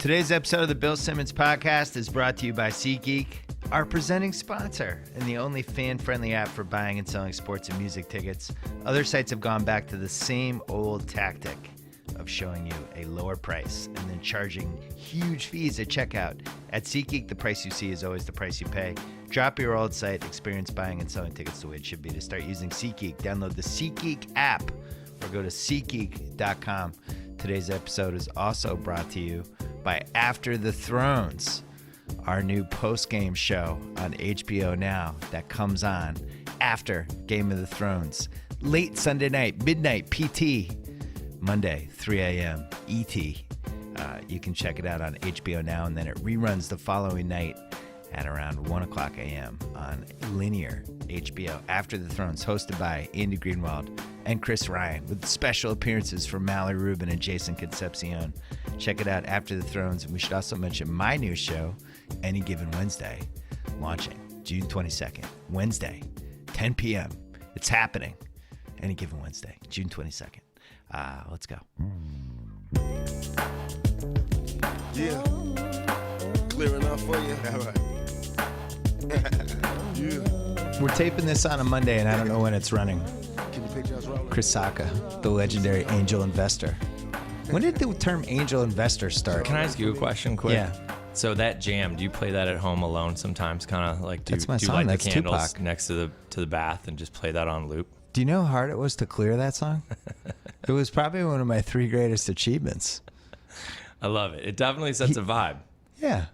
Today's episode of the Bill Simmons Podcast is brought to you by SeatGeek, our presenting sponsor and the only fan-friendly app for buying and selling sports and music tickets. Other sites have gone back to the same old tactic of showing you a lower price and then charging huge fees at checkout. At SeatGeek, the price you see is always the price you pay. Drop your old site, experience buying and selling tickets the way it should be. To start using SeatGeek, download the SeatGeek app or go to SeatGeek.com. Today's episode is also brought to you by After the Thrones, our new post-game show on HBO Now that comes on after Game of the Thrones. Late Sunday night, midnight PT, Monday, 3 a.m. ET. You can check it out on HBO Now, and then it reruns the following night at around 1 o'clock a.m. on linear HBO. After the Thrones, hosted by Andy Greenwald and Chris Ryan, with special appearances from Mallory Rubin and Jason Concepcion. Check it out, After the Thrones. And we should also mention my new show, Any Given Wednesday, launching June 22nd, Wednesday, 10 p.m. It's happening. Any Given Wednesday, June 22nd. Let's go. Yeah. Clear enough for you? All right. Yeah. We're taping this on a Monday, and I don't know when it's running. Can you picture us rolling? Chris Sacca, the legendary angel investor. When did the term angel investor start? Can I ask you a question quick? Yeah. So that jam, do you play that at home alone sometimes? Kind of like do That's my you song. light That's the candles Tupac. next to the bath and just play that on loop? Do you know how hard it was to clear that song? It was probably one of my 3 greatest achievements. I love it. It definitely sets a vibe. Yeah.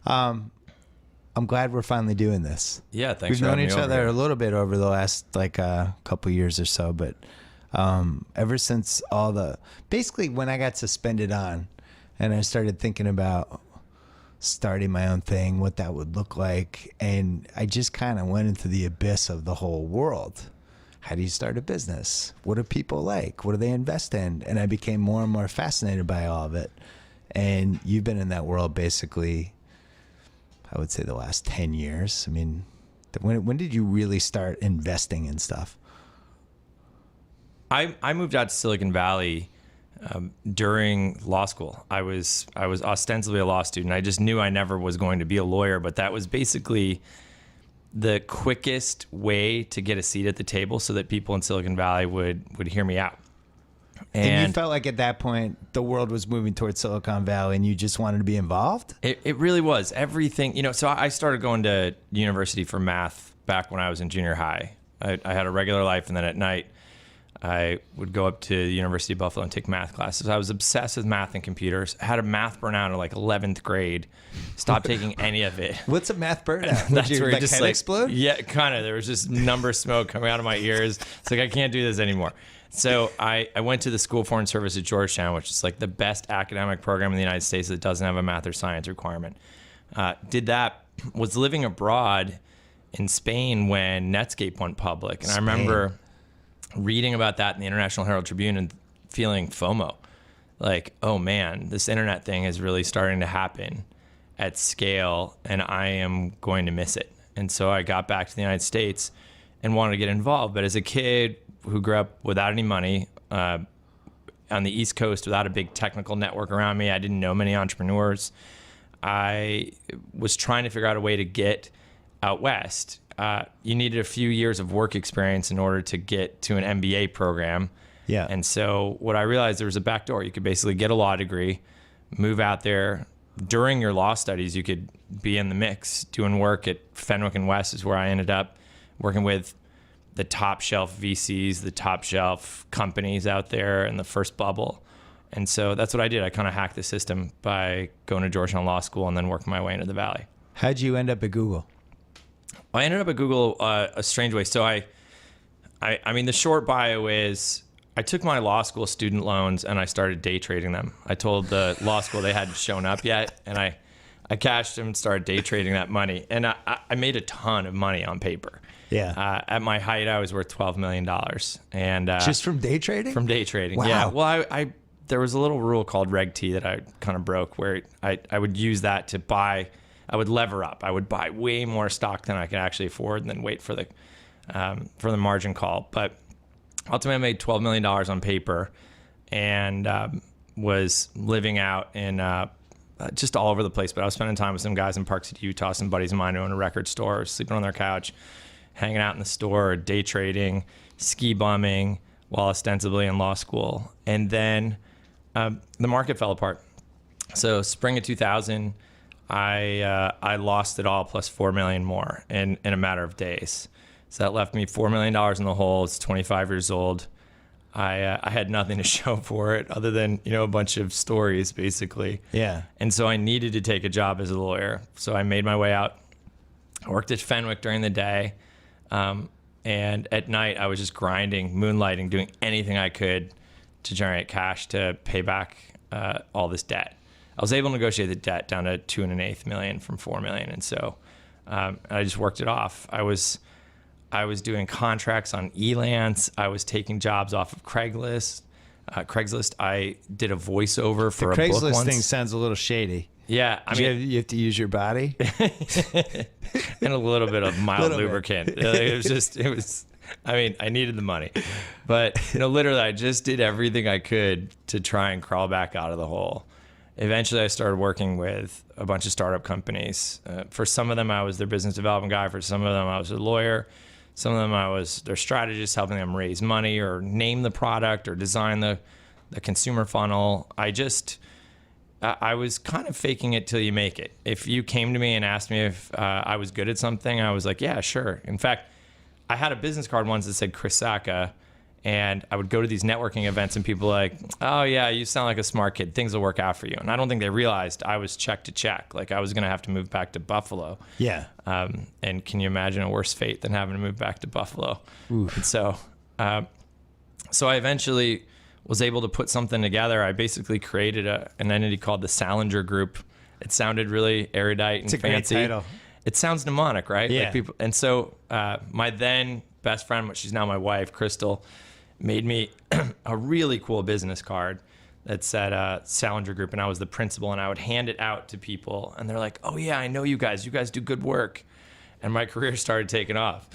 I'm glad we're finally doing this. Yeah, thanks We've for known having each me over other here. a little bit over the last couple years or so, but ever since basically when I got suspended on and I started thinking about starting my own thing, what that would look like, and I just kind of went into the abyss of the whole world. How do you start a business? What do people like? What do they invest in? And I became more and more fascinated by all of it. And you've been in that world basically, I would say, the last 10 years. I mean, when did you really start investing in stuff? I moved out to Silicon Valley during law school. I was ostensibly a law student. I just knew I never was going to be a lawyer, but that was basically the quickest way to get a seat at the table so that people in Silicon Valley would hear me out. And you felt like at that point the world was moving towards Silicon Valley and you just wanted to be involved? It really was. Everything, so I started going to university for math back when I was in junior high. I had a regular life, and then at night I would go up to the University of Buffalo and take math classes. I was obsessed with math and computers. I had a math burnout in like 11th grade. Stopped taking any of it. What's a math burnout? That's where like just head explode? Yeah, kind of. There was just number smoke coming out of my ears. It's like, I can't do this anymore. So I went to the School of Foreign Service at Georgetown, which is like the best academic program in the United States that doesn't have a math or science requirement. Did that, was living abroad in Spain when Netscape went public. And I remember reading about that in the International Herald Tribune and feeling FOMO. Like, oh man, this internet thing is really starting to happen at scale, and I am going to miss it. And so I got back to the United States and wanted to get involved. But as a kid who grew up without any money on the East Coast, without a big technical network around me, I didn't know many entrepreneurs. I was trying to figure out a way to get out West. You needed a few years of work experience in order to get to an MBA program. Yeah. And so what I realized, there was a back door. You could basically get a law degree, move out there. During your law studies, you could be in the mix. Doing work at Fenwick and West is where I ended up, working with the top shelf VCs, the top shelf companies out there in the first bubble. And so that's what I did. I kind of hacked the system by going to Georgetown Law School and then working my way into the Valley. How'd you end up at Google? I ended up at Google a strange way. So I mean, the short bio is I took my law school student loans and I started day trading them. I told the law school they hadn't shown up yet, and I cashed them and started day trading that money. And I made a ton of money on paper. Yeah. At my height, I was worth $12 million. And just from day trading? From day trading. Wow. Yeah. Well, I there was a little rule called Reg T that I kind of broke, where I would use that to buy. I would lever up. I would buy way more stock than I could actually afford, and then wait for the margin call. But ultimately, I made $12 million on paper, and was living out in just all over the place. But I was spending time with some guys in Park City, Utah, some buddies of mine who own a record store, sleeping on their couch, hanging out in the store, day trading, ski bumming, while ostensibly in law school. And then the market fell apart. So spring of 2000, I lost it all plus $4 million more in a matter of days. So that left me $4 million in the hole. It's 25 years old. I had nothing to show for it other than, a bunch of stories, basically. Yeah. And so I needed to take a job as a lawyer. So I made my way out. I worked at Fenwick during the day. And at night, I was just grinding, moonlighting, doing anything I could to generate cash to pay back all this debt. I was able to negotiate the debt down to $2.8 million from $4 million. And so I just worked it off. I was doing contracts on Elance. I was taking jobs off of Craigslist. I did a voiceover for a book once. The Craigslist thing sounds a little shady. Yeah, I mean, you have to use your body and a little bit of mild lubricant. I needed the money, but literally, I just did everything I could to try and crawl back out of the hole. Eventually, I started working with a bunch of startup companies. For some of them, I was their business development guy. For some of them, I was a lawyer. Some of them, I was their strategist, helping them raise money or name the product or design the consumer funnel. I was kind of faking it till you make it. If you came to me and asked me if I was good at something, I was like, yeah, sure. In fact, I had a business card once that said Chris Sacca, and I would go to these networking events and people were like, oh yeah, you sound like a smart kid. Things will work out for you. And I don't think they realized I was check to check. Like I was going to have to move back to Buffalo. Yeah. And can you imagine a worse fate than having to move back to Buffalo? Oof. And so I eventually was able to put something together. I basically created an entity called the Salinger Group. It sounded really erudite and fancy. It's a great title. It sounds mnemonic, right? Yeah. Like people, and so my then best friend, she's now my wife, Crystal, made me a really cool business card that said Salinger Group, and I was the principal, and I would hand it out to people, and they're like, oh yeah, I know you guys. You guys do good work. And my career started taking off.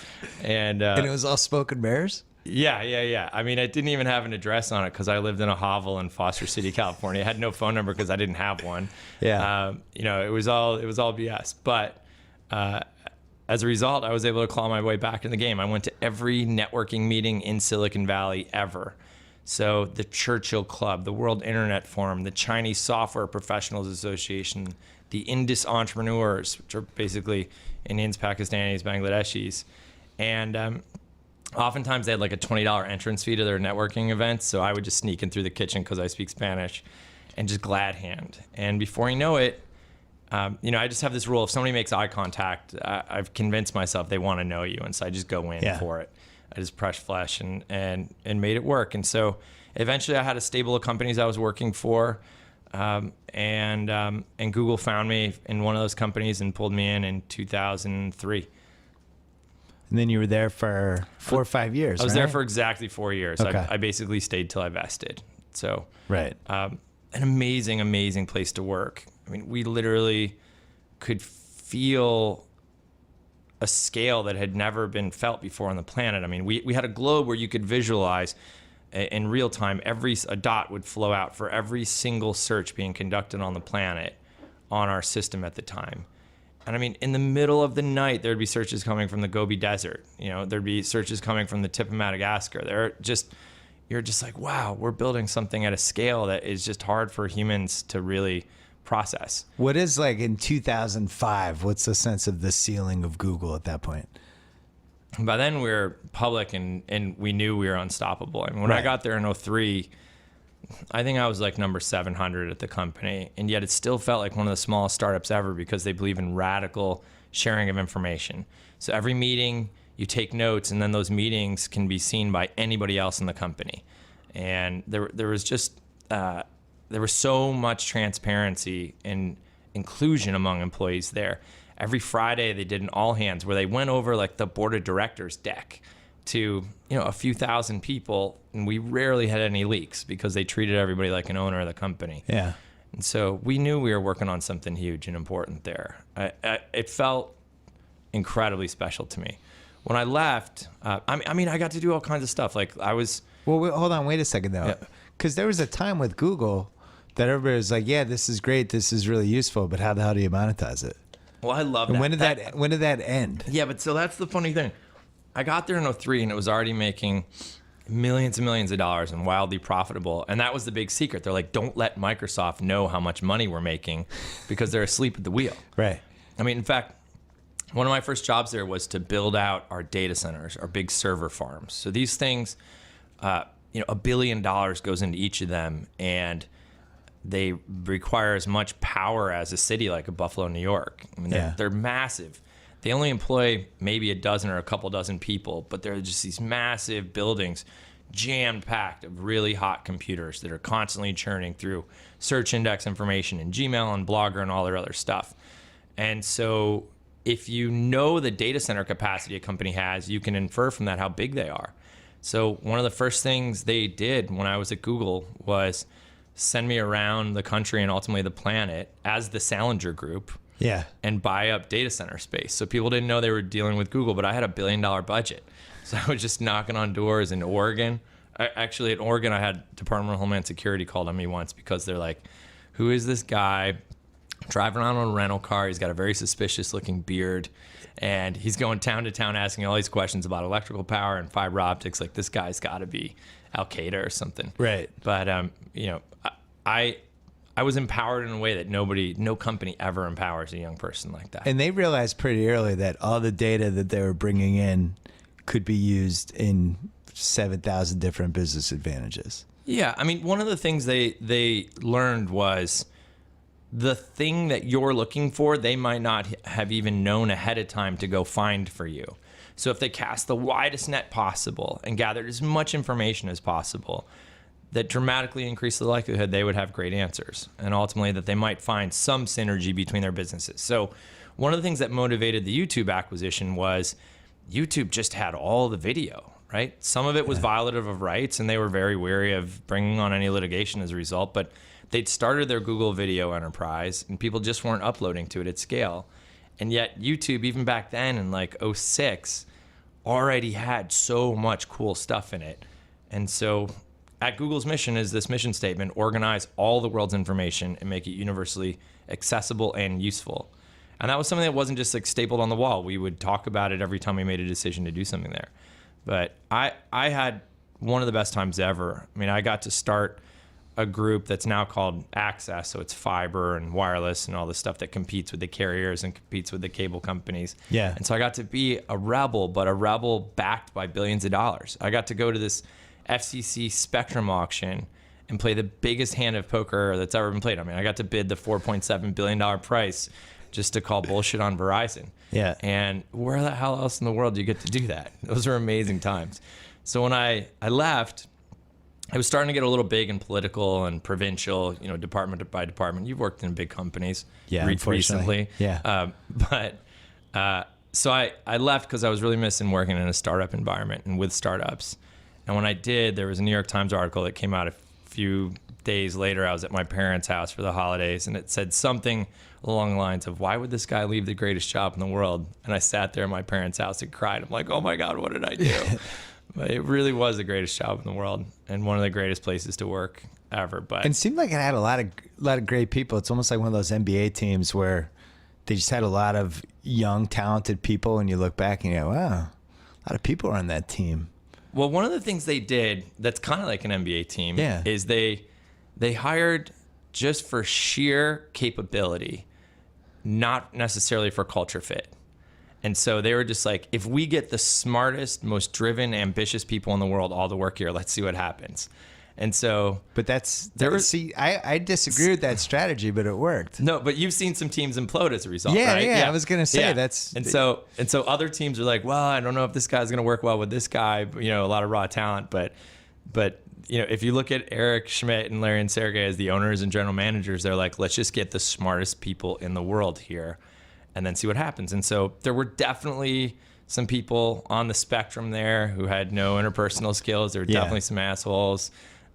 And it was all spoken bears? Yeah. I mean, I didn't even have an address on it because I lived in a hovel in Foster City, California. I had no phone number because I didn't have one. Yeah. It was all BS. But as a result, I was able to claw my way back in the game. I went to every networking meeting in Silicon Valley ever. So the Churchill Club, the World Internet Forum, the Chinese Software Professionals Association, the Indus Entrepreneurs, which are basically Indians, Pakistanis, Bangladeshis. And oftentimes they had like a $20 entrance fee to their networking events. So I would just sneak in through the kitchen because I speak Spanish and just glad hand. And before you know it, I just have this rule. If somebody makes eye contact, I've convinced myself they want to know you. And so I just go in for it. I just pressed flesh and made it work. And so eventually I had a stable of companies I was working for. And Google found me in one of those companies and pulled me in 2003. And then you were there for 4 or 5 years. I was there for exactly 4 years. Okay. I basically stayed till I vested. So right. An amazing, amazing place to work. I mean, we literally could feel a scale that had never been felt before on the planet. I mean, we had a globe where you could visualize in real time, a dot would flow out for every single search being conducted on the planet on our system at the time. And I mean, in the middle of the night, there'd be searches coming from the Gobi Desert. There'd be searches coming from the tip of Madagascar. You're just like, wow, we're building something at a scale that is just hard for humans to really process. What is like in 2005? What's the sense of the ceiling of Google at that point? By then we were public and we knew we were unstoppable. I mean, when I got there in 2003, I think I was like number 700 at the company, and yet it still felt like one of the smallest startups ever because they believe in radical sharing of information. So every meeting you take notes, and then those meetings can be seen by anybody else in the company. And there was just there was so much transparency and inclusion among employees there. Every Friday they did an all hands where they went over like the board of directors deck to a few thousand people, and we rarely had any leaks because they treated everybody like an owner of the company. Yeah. And so we knew we were working on something huge and important there. It felt incredibly special to me. When I left, I mean, I got to do all kinds of stuff. Like I was. Well, hold on, wait a second though, because there was a time with Google that everybody was like, yeah, this is great, this is really useful, but how the hell do you monetize it? Well, I love that. And when did that end? Yeah, but so that's the funny thing. I got there in 2003 and it was already making millions and millions of dollars and wildly profitable. And that was the big secret. They're like, don't let Microsoft know how much money we're making because they're asleep at the wheel. Right. I mean, in fact, one of my first jobs there was to build out our data centers, our big server farms. So these things, $1 billion goes into each of them, and they require as much power as a city like a Buffalo, New York. I mean, they're massive. They only employ maybe a dozen or a couple dozen people, but they're just these massive buildings jammed packed of really hot computers that are constantly churning through search index information and Gmail and Blogger and all their other stuff. And so if you know the data center capacity a company has, you can infer from that how big they are. So one of the first things they did when I was at Google was send me around the country and ultimately the planet as the Salinger Group. Yeah. And buy up data center space. So people didn't know they were dealing with Google, but I had $1 billion budget. So I was just knocking on doors in Oregon. Actually, in Oregon, I had Department of Homeland Security called on me once because they're like, who is this guy driving around on a rental car? He's got a very suspicious looking beard. And he's going town to town asking all these questions about electrical power and fiber optics. Like, this guy's got to be Al Qaeda or something. Right. But, I was empowered in a way that no company ever empowers a young person like that. And they realized pretty early that all the data that they were bringing in could be used in 7,000 different business advantages. Yeah, I mean, one of the things they learned was the thing that you're looking for, they might not have even known ahead of time to go find for you. So if they cast the widest net possible and gathered as much information as possible, that dramatically increased the likelihood they would have great answers, and ultimately that they might find some synergy between their businesses. So one of the things that motivated the YouTube acquisition was YouTube just had all the video, right? Some of it was violative of rights, and they were very wary of bringing on any litigation as a result, but they'd started their Google Video enterprise, and people just weren't uploading to it at scale. And yet YouTube, even back then in like 2006, already had so much cool stuff in it. And so at Google's mission is this mission statement: organize all the world's information and make it universally accessible and useful. And that was something that wasn't just like stapled on the wall. We would talk about it every time we made a decision to do something there. But I had one of the best times ever. I mean, I got to start a group that's now called Access. So it's fiber and wireless and all the stuff that competes with the carriers and competes with the cable companies. Yeah. And so I got to be a rebel, but a rebel backed by billions of dollars. I got to go to this FCC Spectrum auction and play the biggest hand of poker that's ever been played. I mean, I got to bid the $4.7 billion price just to call bullshit on Verizon. Yeah. And where the hell else in the world do you get to do that? Those are amazing times. So when I left, I was starting to get a little big and political and provincial, department by department. You've worked in big companies recently. Yeah. So I left because I was really missing working in a startup environment and with startups. And when I did, there was a New York Times article that came out a few days later. I was at my parents' house for the holidays, and it said something along the lines of, why would this guy leave the greatest job in the world? And I sat there in my parents' house and cried. I'm like, oh my God, what did I do? But it really was the greatest job in the world and one of the greatest places to work ever. But and it seemed like it had a lot of great people. It's almost like one of those NBA teams where they just had a lot of young, talented people, and you look back and you go, wow, a lot of people are on that team. Well, one of the things they did that's kind of like an NBA team is they hired just for sheer capability, not necessarily for culture fit. And so they were just like, if we get the smartest, most driven, ambitious people in the world all to work here, let's see what happens. And so, but I disagree with that strategy, but it worked. No, but you've seen some teams implode as a result, yeah, right? Yeah, I was gonna say and so other teams are like, well, I don't know if this guy's gonna work well with this guy. A lot of raw talent, but if you look at Eric Schmidt and Larry and Sergey as the owners and general managers, they're like, let's just get the smartest people in the world here, and then see what happens. And so there were definitely some people on the spectrum there who had no interpersonal skills. There were definitely some assholes.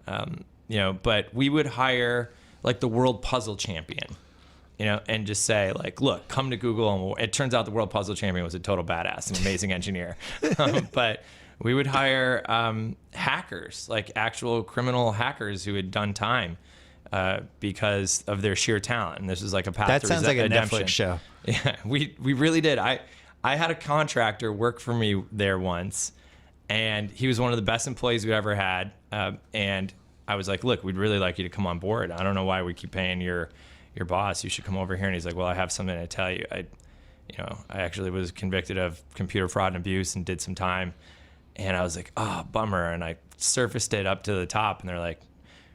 But we would hire like the world puzzle champion, and just say like, look, come to Google. And it turns out the world puzzle champion was a total badass, an amazing engineer. But we would hire hackers, like actual criminal hackers who had done time. because of their sheer talent. And this is like a path That to sounds like a redemption. Netflix show. Yeah, we really did. I had a contractor work for me there once, and he was one of the best employees we ever had. And I was like, look, we'd really like you to come on board. I don't know why we keep paying your boss. You should come over here. And he's like, well, I have something to tell you. I actually was convicted of computer fraud and abuse and did some time. And I was like, oh, bummer. And I surfaced it up to the top, and they're like,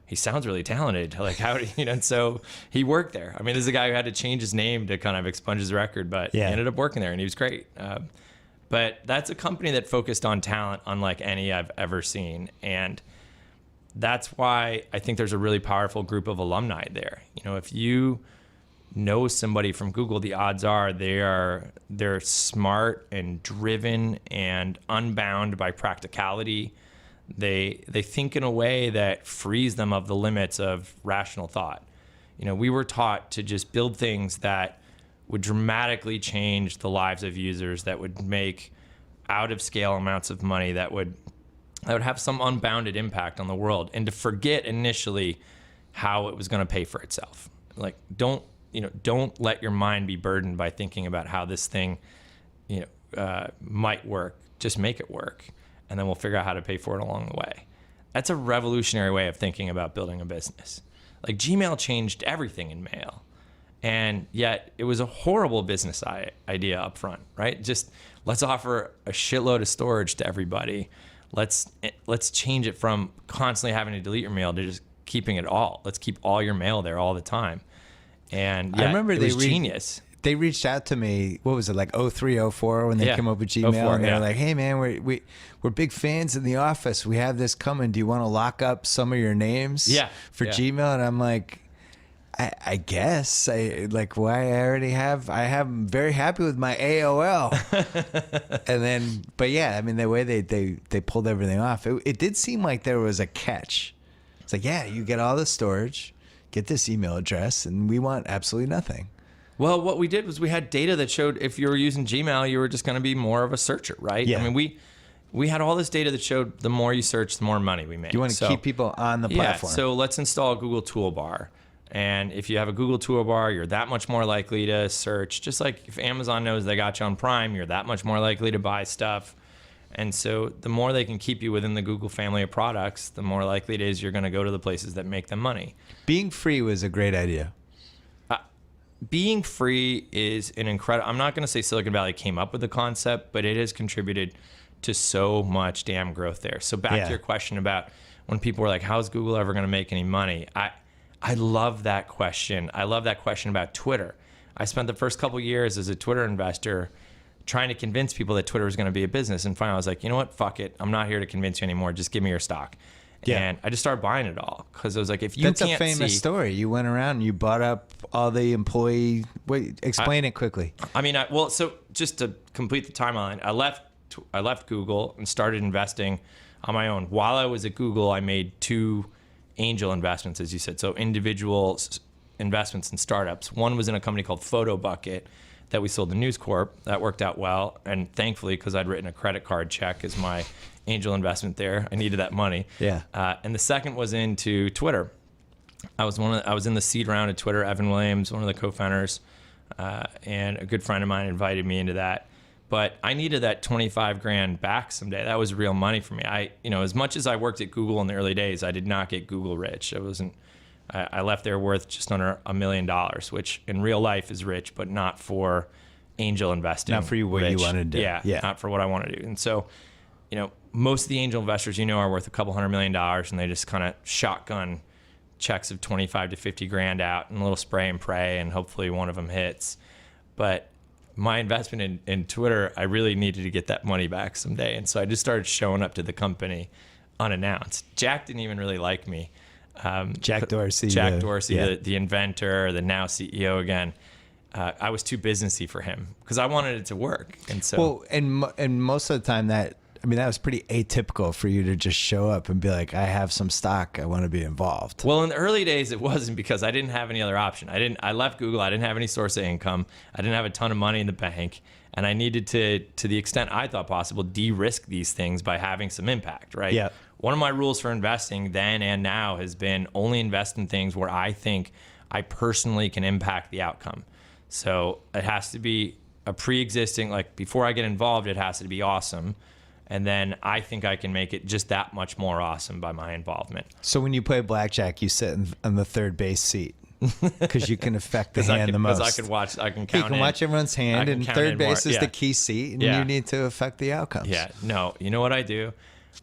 he sounds really talented. Like, how do you know? And so he worked there. I mean, this is a guy who had to change his name to kind of expunge his record, but he ended up working there, and he was great. But that's a company that focused on talent unlike any I've ever seen. And that's why I think there's a really powerful group of alumni there. You know, if you know somebody from Google, the odds are they're smart and driven and unbound by practicality. They think in a way that frees them of the limits of rational thought. You know, we were taught to just build things that would dramatically change the lives of users, that would make out of scale amounts of money, that would have some unbounded impact on the world, and to forget initially how it was going to pay for itself. Like, don't let your mind be burdened by thinking about how this thing, might work. Just make it work, and then we'll figure out how to pay for it along the way. That's a revolutionary way of thinking about building a business. Like, Gmail changed everything in mail, and yet it was a horrible business idea up front, right? Just let's offer a shitload of storage to everybody. Let's change it from constantly having to delete your mail to just keeping it all. Let's keep all your mail there all the time. And I remember it was genius. They reached out to me, what was it, like 03, 04 when they came up with Gmail? 04, and they were like, hey, man, we're big fans in the office. We have this coming. Do you want to lock up some of your names for Gmail? And I'm like, I guess. Why I'm very happy with my AOL. And then, but yeah, I mean, the way they pulled everything off, it did seem like there was a catch. It's like, yeah, you get all the storage, get this email address, and we want absolutely nothing. Well, what we did was we had data that showed if you were using Gmail, you were just going to be more of a searcher, right? Yeah. I mean, we had all this data that showed the more you search, the more money we made. You want to keep people on the platform. Yeah, so let's install a Google Toolbar. And if you have a Google Toolbar, you're that much more likely to search. Just like if Amazon knows they got you on Prime, you're that much more likely to buy stuff. And so the more they can keep you within the Google family of products, the more likely it is you're going to go to the places that make them money. Being free was a great idea. Being free is an incredible... I'm not going to say Silicon Valley came up with the concept, but it has contributed to so much damn growth there. So back to your question about when people were like, how's Google ever going to make any money? I love that question. I love that question about Twitter. I spent the first couple of years as a Twitter investor trying to convince people that Twitter was going to be a business. And finally I was like, you know what? Fuck it. I'm not here to convince you anymore. Just give me your stock. Yeah. And I just started buying it all because I was like, if you That's can't a famous story. You went around and you bought up all the employee. Wait, explain it quickly. I mean, so just to complete the timeline, I left Google and started investing on my own. While I was at Google, I made 2 angel investments, as you said. So individual investments in startups. One was in a company called PhotoBucket that we sold to News Corp. That worked out well. And thankfully, because I'd written a credit card check as my angel investment there, I needed that money. Yeah. And the second was into Twitter. I was in the seed round at Twitter. Evan Williams, one of the co-founders, and a good friend of mine invited me into that. But I needed that $25,000 back someday. That was real money for me. As much as I worked at Google in the early days, I did not get Google rich. I left there worth just under $1 million, which in real life is rich, but not for angel investing. Not for you, what you wanted to do. Yeah, not for what I want to do. And so, most of the angel investors, are worth a couple $100 million, and they just kind of shotgun checks of 25 to 50 grand out and a little spray and pray, and hopefully one of them hits. But my investment in Twitter, I really needed to get that money back someday. And so I just started showing up to the company unannounced. Jack didn't even really like me. Jack Dorsey. The inventor, the now CEO again. I was too businessy for him because I wanted it to work. And so, and most of the time that was pretty atypical for you to just show up and be like, I have some stock, I want to be involved. Well, in the early days, it wasn't because I didn't have any other option. I left Google. I didn't have any source of income. I didn't have a ton of money in the bank. And I needed to the extent I thought possible, de-risk these things by having some impact, right? Yeah. One of my rules for investing then and now has been only invest in things where I think I personally can impact the outcome. So it has to be a pre-existing, like before I get involved, it has to be awesome. And then I think I can make it just that much more awesome by my involvement. So when you play blackjack, you sit on the third base seat because you can affect the hand the most. Because I can count. You can watch everyone's hand, and third base is the key seat, and you need to affect the outcomes. Yeah. No, you know what I do?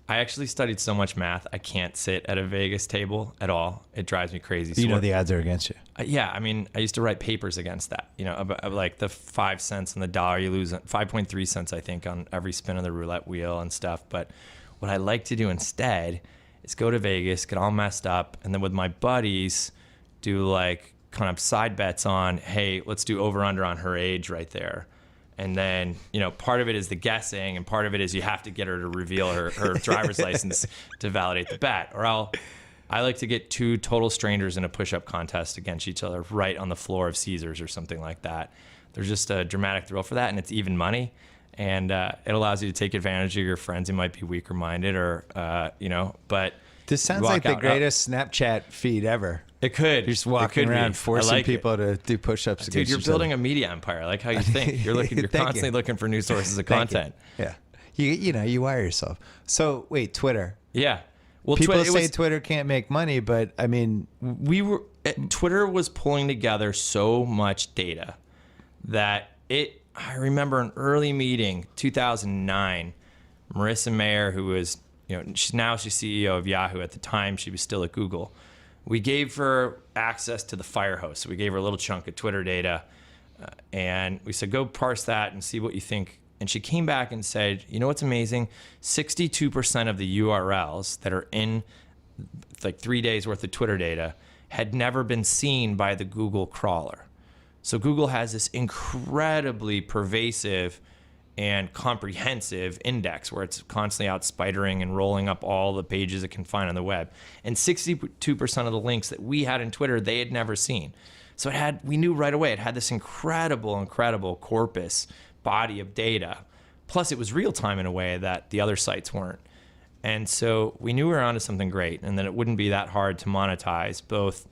I actually studied so much math, I can't sit at a Vegas table at all. It drives me crazy. You know the odds are against you. Yeah, I mean, I used to write papers against that. You know, about like the 5 cents on the dollar you lose, 5.3 cents, I think, on every spin of the roulette wheel and stuff. But what I like to do instead is go to Vegas, get all messed up, and then with my buddies, do like kind of side bets on, hey, let's do over under on her age right there. And then, you know, part of it is the guessing, and part of it is you have to get her to reveal her driver's license to validate the bet. Or I like to get two total strangers in a push-up contest against each other right on the floor of Caesars or something like that. There's just a dramatic thrill for that, and it's even money. And it allows you to take advantage of your friends who might be weaker-minded or, you know, but... This sounds like the greatest Snapchat feed ever. It could. You're just walking around forcing people to do push-ups against Dude, you're building a media empire. I like how you think. You're constantly looking for new sources of content. Yeah. You wire yourself. So wait, Twitter. Yeah. Well, people say Twitter can't make money, but I mean, Twitter was pulling together so much data that I remember an early meeting, 2009, Marissa Mayer, who was, she's CEO of Yahoo. At the time, she was still at Google. We gave her access to the fire hose. So we gave her a little chunk of Twitter data, and we said, go parse that and see what you think. And she came back and said, you know what's amazing? 62% of the URLs that are in like 3 days worth of Twitter data had never been seen by the Google crawler. So Google has this incredibly pervasive and comprehensive index where it's constantly out spidering and rolling up all the pages it can find on the web. And 62% of the links that we had in Twitter, they had never seen. So we knew right away it had this incredible corpus body of data. Plus it was real time in a way that the other sites weren't. And so we knew we were onto something great, and that it wouldn't be that hard to monetize both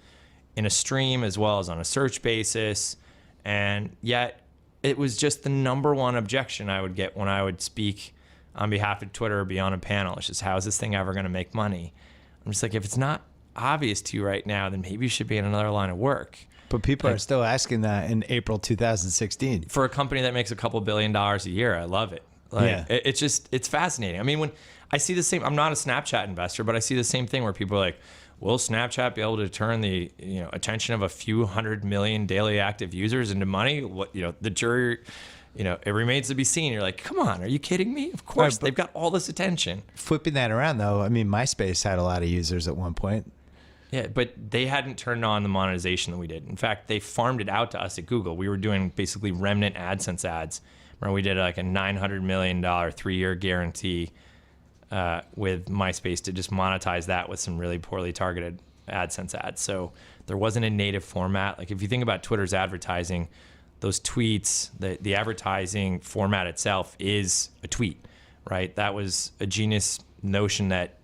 in a stream as well as on a search basis. And yet it was just the number one objection I would get when I would speak on behalf of Twitter or be on a panel. It's just, how is this thing ever going to make money? I'm just like, if it's not obvious to you right now, then maybe you should be in another line of work. But people are still asking that in April 2016. For a company that makes a couple $1 billion a year, I love it. It's fascinating. I mean, when I see the same, I'm not a Snapchat investor, but I see the same thing where people are like, will Snapchat be able to turn the attention of a few 100 million daily active users into money? The jury, it remains to be seen. You're like, come on, are you kidding me? Of course, they've got all this attention. Flipping that around, though, I mean, MySpace had a lot of users at one point. Yeah, but they hadn't turned on the monetization that we did. In fact, they farmed it out to us at Google. We were doing basically remnant AdSense ads, where we did like a $900 million 3-year guarantee with MySpace to just monetize that with some really poorly targeted AdSense ads. So there wasn't a native format. Like if you think about Twitter's advertising, those tweets, the advertising format itself is a tweet, right? That was a genius notion that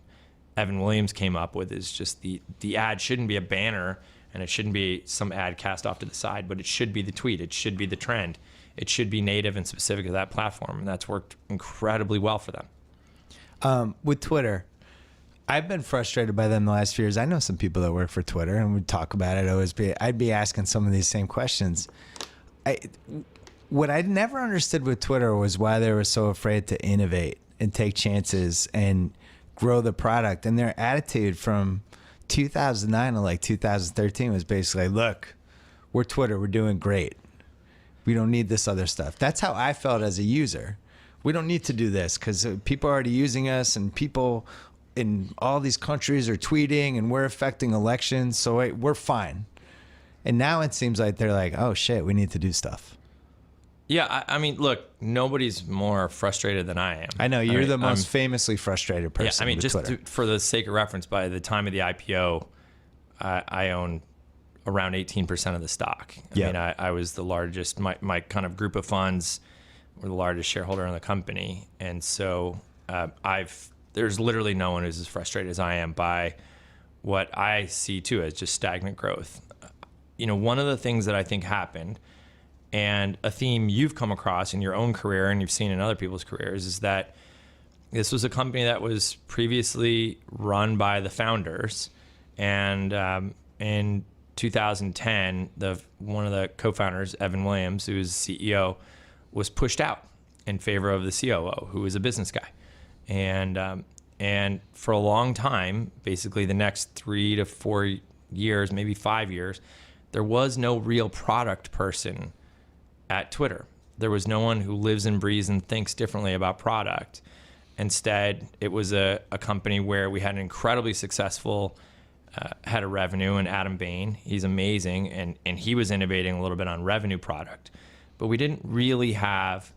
Evan Williams came up with, is just the ad shouldn't be a banner and it shouldn't be some ad cast off to the side, but it should be the tweet. It should be the trend. It should be native and specific to that platform. And that's worked incredibly well for them. With Twitter, I've been frustrated by them the last few years. I know some people that work for Twitter, and we talk about it. I'd be asking some of these same questions. What I never understood with Twitter was why they were so afraid to innovate and take chances and grow the product. And their attitude from 2009 to like 2013 was basically, look, we're Twitter, we're doing great. We don't need this other stuff. That's how I felt as a user. We don't need to do this because people are already using us, and people in all these countries are tweeting, and we're affecting elections, so we're fine. And now it seems like they're like, oh shit, we need to do stuff. Yeah, I mean, look, nobody's more frustrated than I am. I know, you're the most famously frustrated person. Yeah, I mean, just Twitter. For the sake of reference, by the time of the IPO, I own around 18% of the stock. I mean, I was the largest. My kind of group of funds We're the largest shareholder in the company. And so there's literally no one who's as frustrated as I am by what I see too as just stagnant growth. One of the things that I think happened, and a theme you've come across in your own career and you've seen in other people's careers, is that this was a company that was previously run by the founders. And in 2010, one of the co-founders, Evan Williams, who was CEO, was pushed out in favor of the COO, who was a business guy. And for a long time, basically the next 3 to 4 years, maybe 5 years, there was no real product person at Twitter. There was no one who lives and breathes and thinks differently about product. Instead, it was a company where we had an incredibly successful head of revenue in Adam Bain. He's amazing, and he was innovating a little bit on revenue product. But we didn't really have,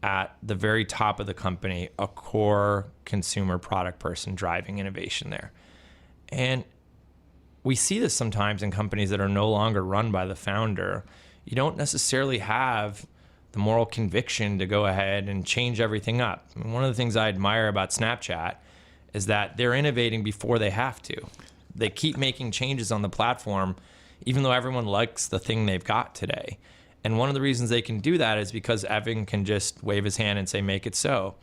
at the very top of the company, a core consumer product person driving innovation there. And we see this sometimes in companies that are no longer run by the founder. You don't necessarily have the moral conviction to go ahead and change everything up. I mean, one of the things I admire about Snapchat is that they're innovating before they have to. They keep making changes on the platform, even though everyone likes the thing they've got today. And one of the reasons they can do that is because Evan can just wave his hand and say, make it so.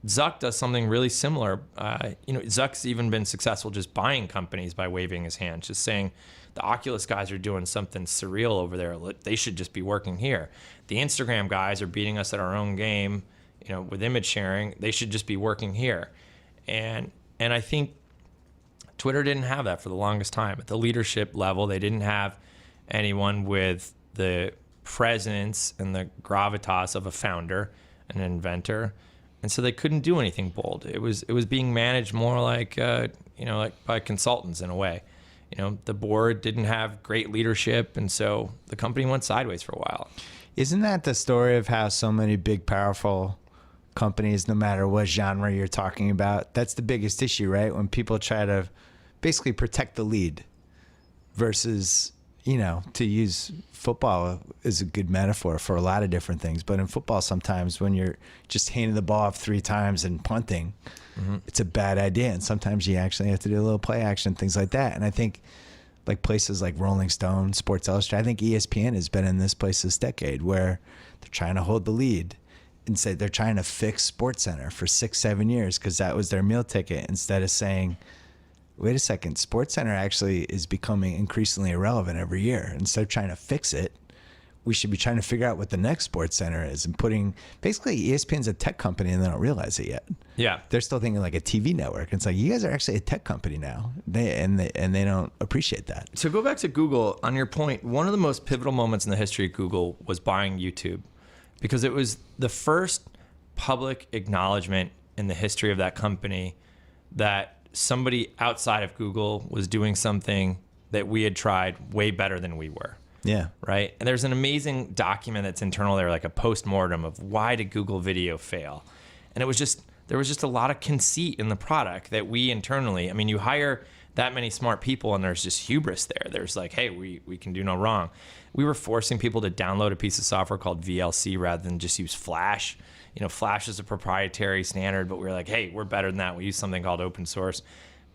Zuck does something really similar. Zuck's even been successful just buying companies by waving his hand, just saying, the Oculus guys are doing something surreal over there. They should just be working here. The Instagram guys are beating us at our own game, with image sharing. They should just be working here. And I think Twitter didn't have that for the longest time. At the leadership level, they didn't have anyone with the presence and the gravitas of a founder, an inventor. And so they couldn't do anything bold. It was being managed more like by consultants in a way. The board didn't have great leadership, and so the company went sideways for a while. Isn't that the story of how so many big, powerful companies, no matter what genre you're talking about, that's the biggest issue, right? When people try to basically protect the lead versus, to use football is a good metaphor for a lot of different things. But in football, sometimes when you're just handing the ball off 3 times and punting, it's a bad idea. And sometimes you actually have to do a little play action, things like that. And I think like places like Rolling Stone, Sports Illustrated, I think ESPN has been in this place this decade where they're trying to hold the lead and say they're trying to fix SportsCenter for 6-7 years because that was their meal ticket, instead of saying, wait a second, SportsCenter actually is becoming increasingly irrelevant every year. Instead of trying to fix it, we should be trying to figure out what the next SportsCenter is, and putting, basically ESPN's a tech company and they don't realize it yet. Yeah. They're still thinking like a TV network. It's like, you guys are actually a tech company now. They don't appreciate that. So go back to Google. On your point, one of the most pivotal moments in the history of Google was buying YouTube, because it was the first public acknowledgement in the history of that company that somebody outside of Google was doing something that we had tried way better than we were. Yeah. Right. And there's an amazing document that's internal there, like a post-mortem of why did Google Video fail? And there was just a lot of conceit in the product that we internally, I mean, you hire that many smart people and there's just hubris there. There's like, hey, we can do no wrong. We were forcing people to download a piece of software called VLC rather than just use Flash. Flash is a proprietary standard, but we were like, hey, we're better than that. We use something called open source.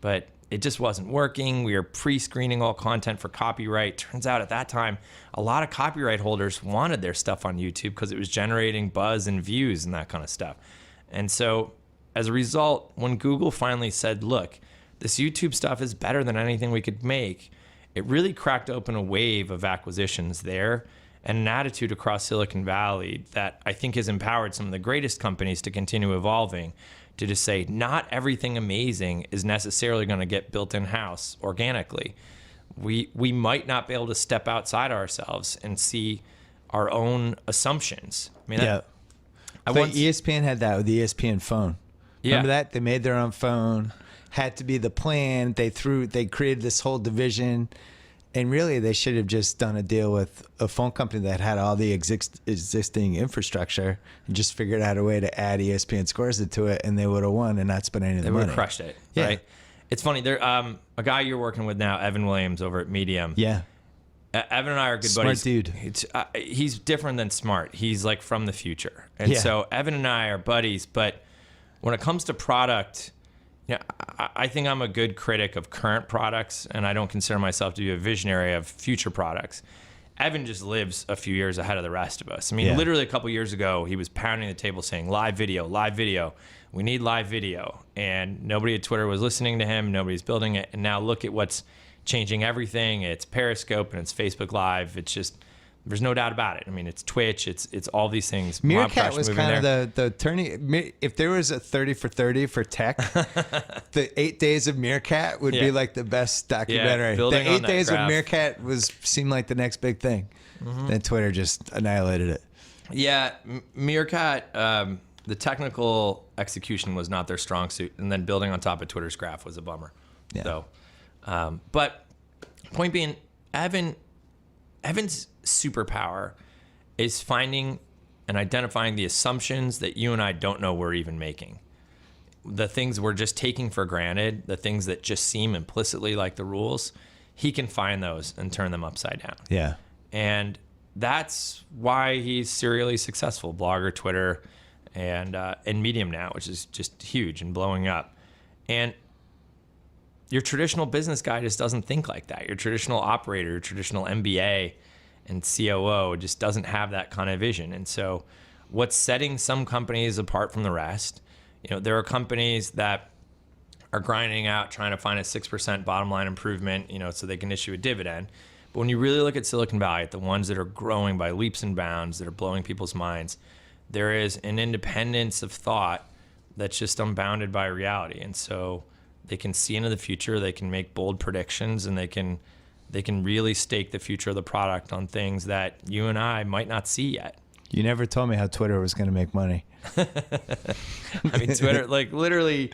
But it just wasn't working. We were pre-screening all content for copyright. Turns out at that time, a lot of copyright holders wanted their stuff on YouTube because it was generating buzz and views and that kind of stuff. And so as a result, when Google finally said, look, this YouTube stuff is better than anything we could make, it really cracked open a wave of acquisitions there and an attitude across Silicon Valley that I think has empowered some of the greatest companies to continue evolving, to just say not everything amazing is necessarily going to get built in-house organically. We might not be able to step outside ourselves and see our own assumptions. I mean, yeah. ESPN had that with the ESPN phone. Yeah. Remember that? They made their own phone. Had to be the plan. They created this whole division. And really, they should have just done a deal with a phone company that had all the existing infrastructure and just figured out a way to add ESPN scores to it, and they would have won and not spent any of the money. They would have crushed it, right? It's funny. There, a guy you're working with now, Evan Williams over at Medium. Yeah. Evan and I are good Smart buddies. dude. He's different than smart. He's like from the future. And so Evan and I are buddies. But when it comes to product, I think I'm a good critic of current products, and I don't consider myself to be a visionary of future products. Evan just lives a few years ahead of the rest of us. I mean, literally a couple years ago, he was pounding the table saying, live video, live video. We need live video. And nobody at Twitter was listening to him. Nobody's building it. And now look at what's changing everything. It's Periscope and it's Facebook Live. It's just, there's no doubt about it. I mean, it's Twitch. It's all these things. Meerkat was kind of the turning. If there was a 30 for 30 for tech, the 8 days of Meerkat would be like the best documentary. The 8 days of Meerkat seemed like the next big thing. Then Twitter just annihilated it. Yeah, Meerkat, the technical execution was not their strong suit, and then building on top of Twitter's graph was a bummer. Yeah. So, but point being, Evan's superpower is finding and identifying the assumptions that you and I don't know we're even making. The things we're just taking for granted, the things that just seem implicitly like the rules, he can find those and turn them upside down. Yeah. And that's why he's serially successful. Blogger, Twitter, and Medium now, which is just huge and blowing up. And your traditional business guy just doesn't think like that. Your traditional operator, your traditional MBA and COO just doesn't have that kind of vision. And so what's setting some companies apart from the rest, there are companies that are grinding out, trying to find a 6% bottom line improvement, so they can issue a dividend. But when you really look at Silicon Valley, at the ones that are growing by leaps and bounds, that are blowing people's minds, there is an independence of thought that's just unbounded by reality. And so they can see into the future, they can make bold predictions, and they can really stake the future of the product on things that you and I might not see yet. You never told me how Twitter was going to make money. I mean, Twitter, like literally,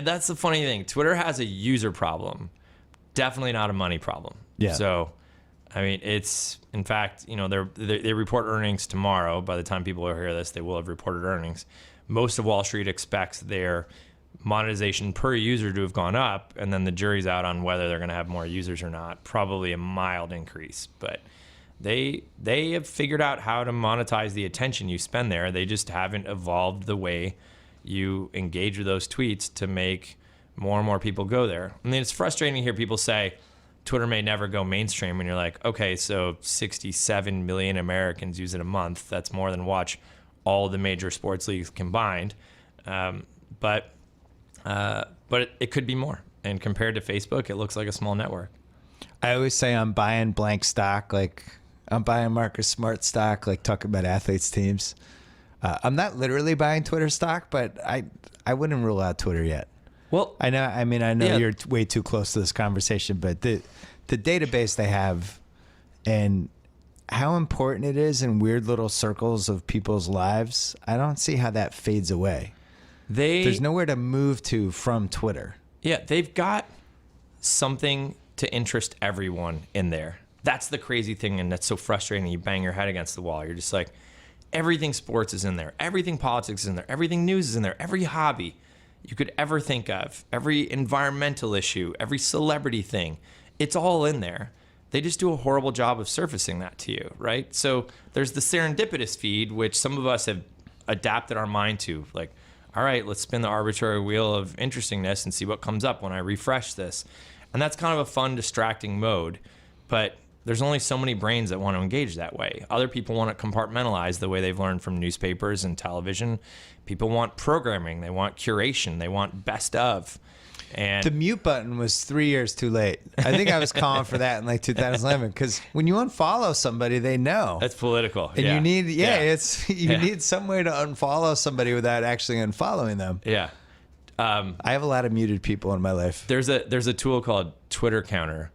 that's the funny thing. Twitter has a user problem, definitely not a money problem. Yeah. So, I mean, it's, in fact, they report earnings tomorrow. By the time people will hear this, they will have reported earnings. Most of Wall Street expects their monetization per user to have gone up, and then the jury's out on whether they're going to have more users or not. Probably a mild increase, but they have figured out how to monetize the attention you spend there. They just haven't evolved the way you engage with those tweets to make more and more people go there. I mean, it's frustrating to hear people say Twitter may never go mainstream, and you're like, okay, so 67 million Americans use it a month. That's more than watch all the major sports leagues combined. But it could be more. And compared to Facebook, it looks like a small network. I always say I'm buying blank stock, like I'm buying Marcus Smart stock, like talking about athletes' teams. I'm not literally buying Twitter stock, but I wouldn't rule out Twitter yet. Well, I know you're way too close to this conversation, but the database they have and how important it is in weird little circles of people's lives, I don't see how that fades away. There's nowhere to move to from Twitter. Yeah, they've got something to interest everyone in there. That's the crazy thing, and that's so frustrating. You bang your head against the wall. You're just like, everything sports is in there. Everything politics is in there. Everything news is in there. Every hobby you could ever think of, every environmental issue, every celebrity thing, it's all in there. They just do a horrible job of surfacing that to you, right? So there's the serendipitous feed, which some of us have adapted our mind to. Like, all right, let's spin the arbitrary wheel of interestingness and see what comes up when I refresh this. And that's kind of a fun, distracting mode. But there's only so many brains that want to engage that way. Other people want to compartmentalize the way they've learned from newspapers and television. People want programming. They want curation. They want best of. And the mute button was 3 years too late. I think I was calling for that in like 2011 because when you unfollow somebody, they know. That's political. And you need, you need some way to unfollow somebody without actually unfollowing them. Yeah. I have a lot of muted people in my life. There's a tool called Twitter Counter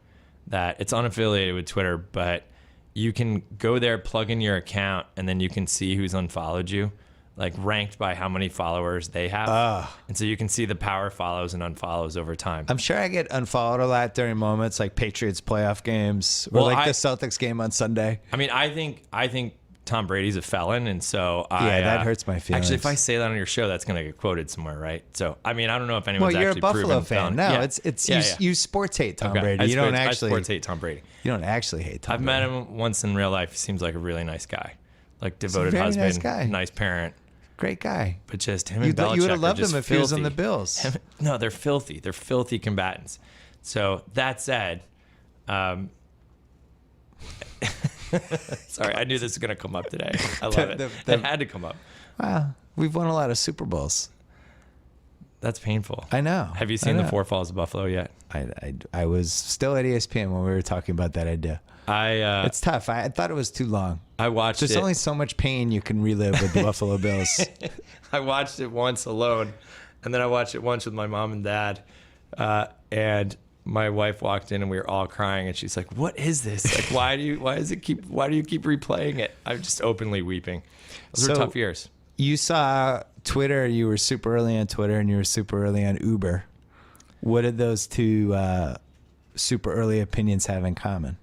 that it's unaffiliated with Twitter, but you can go there, plug in your account, and then you can see who's unfollowed you, like ranked by how many followers they have. And so you can see the power follows and unfollows over time. I'm sure I get unfollowed a lot during moments like Patriots playoff games or the Celtics game on Sunday. I mean, I think Tom Brady's a felon, and so that hurts my feelings. Actually, if I say that on your show, that's going to get quoted somewhere, right? So, I mean, I don't know if anyone's you're actually a Buffalo proven fan. felon. No, Yeah. it's you sports hate Tom Brady. I I sports hate Tom Brady. You don't actually hate Tom I've Brady. met him once in real life. He seems like a really nice guy, like devoted very husband, nice guy. nice parent. Great guy. But just him You and Belichick would have are loved just him if he was on the filthy. Bills. No, they're filthy. They're filthy combatants. So that said, sorry, I knew this was going to come up today. I love it. It had to come up. Wow, we've won a lot of Super Bowls. That's painful. I know. Have you seen the Four Falls of Buffalo yet? I was still at ESPN when we were talking about that idea. It's tough. I thought it was too long. I watched There's it. only so much pain you can relive with the Buffalo Bills. I watched it once alone, and then I watched it once with my mom and dad, and my wife walked in and we were all crying, and she's like, "What is this? Like, why do you keep replaying it?" I'm just openly weeping. Those were tough years. You saw Twitter. You were super early on Twitter, and you were super early on Uber. What did those two super early opinions have in common?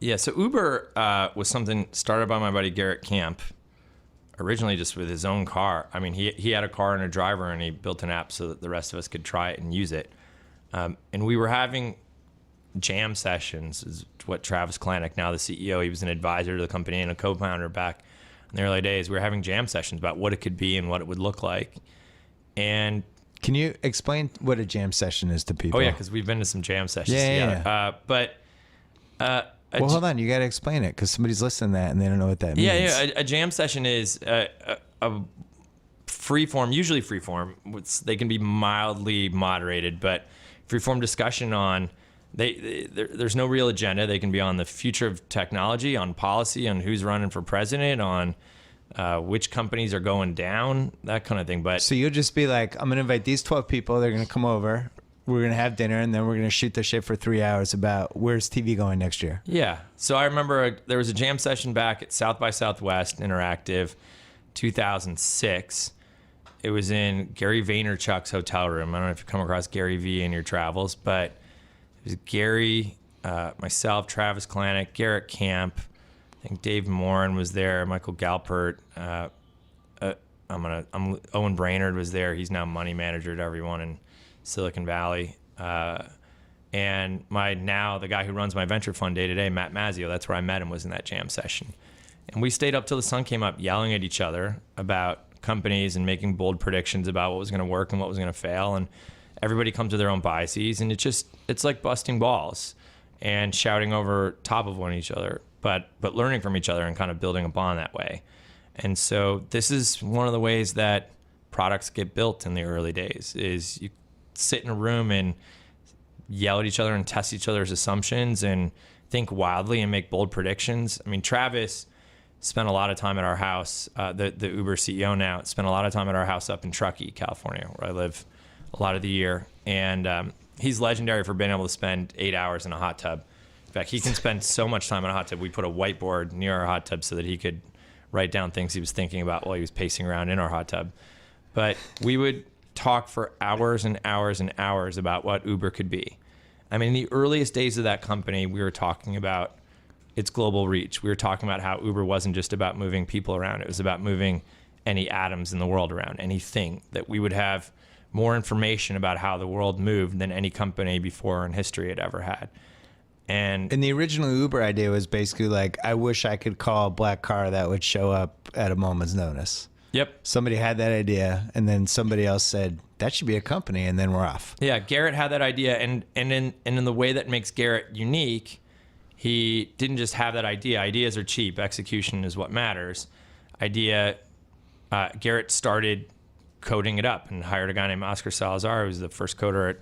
Yeah, so Uber was something started by my buddy Garrett Camp, originally just with his own car. I mean, he had a car and a driver, and he built an app so that the rest of us could try it and use it. And we were having jam sessions, is what Travis Kalanick, now the CEO, he was an advisor to the company and a co-founder back in the early days. We were having jam sessions about what it could be and what it would look like. And can you explain what a jam session is to people? oh yeah, because we've been to some jam sessions together. Well, hold on. You got to explain it because somebody's listening to that and they don't know what that means. Yeah. A jam session is a free form, usually free form. They can be mildly moderated, but free form discussion on there's no real agenda. They can be on the future of technology, on policy, on who's running for president, on which companies are going down, that kind of thing. But so you'll just be like, I'm going to invite these 12 people. They're going to come over. We're going to have dinner, and then we're going to shoot the shit for 3 hours about where's TV going next year. Yeah. So I remember there was a jam session back at South by Southwest Interactive, 2006. It was in Gary Vaynerchuk's hotel room. I don't know if you come across Gary V in your travels, but it was Gary, myself, Travis Kalanick, Garrett Camp. I think Dave Morin was there, Michael Galpert. Owen Brainerd was there. He's now money manager to everyone in Silicon Valley. And the guy who runs my venture fund day to day, Matt Mazzio, that's where I met him, was in that jam session. And we stayed up till the sun came up yelling at each other about companies and making bold predictions about what was going to work and what was going to fail. And everybody comes with their own biases, and it's like busting balls and shouting over top of one each other, but learning from each other and kind of building a bond that way. And so this is one of the ways that products get built in the early days, is you sit in a room and yell at each other and test each other's assumptions and think wildly and make bold predictions. I mean, Travis spent a lot of time at our house, the Uber CEO now, spent a lot of time at our house up in Truckee, California, where I live a lot of the year. And he's legendary for being able to spend 8 hours in a hot tub. In fact, he can spend so much time in a hot tub. We put a whiteboard near our hot tub so that he could write down things he was thinking about while he was pacing around in our hot tub. But we would talk for hours and hours and hours about what Uber could be. I mean, in the earliest days of that company, we were talking about its global reach. We were talking about how Uber wasn't just about moving people around. It was about moving any atoms in the world around, anything, that we would have more information about how the world moved than any company before in history had ever had. And Yep. Somebody had that idea, and then somebody else said, that should be a company, and then we're off. Yeah, Garrett had that idea, and in the way that makes Garrett unique, he didn't just have that idea. Ideas are cheap. Execution is what matters. Garrett started coding it up and hired a guy named Oscar Salazar, who was the first coder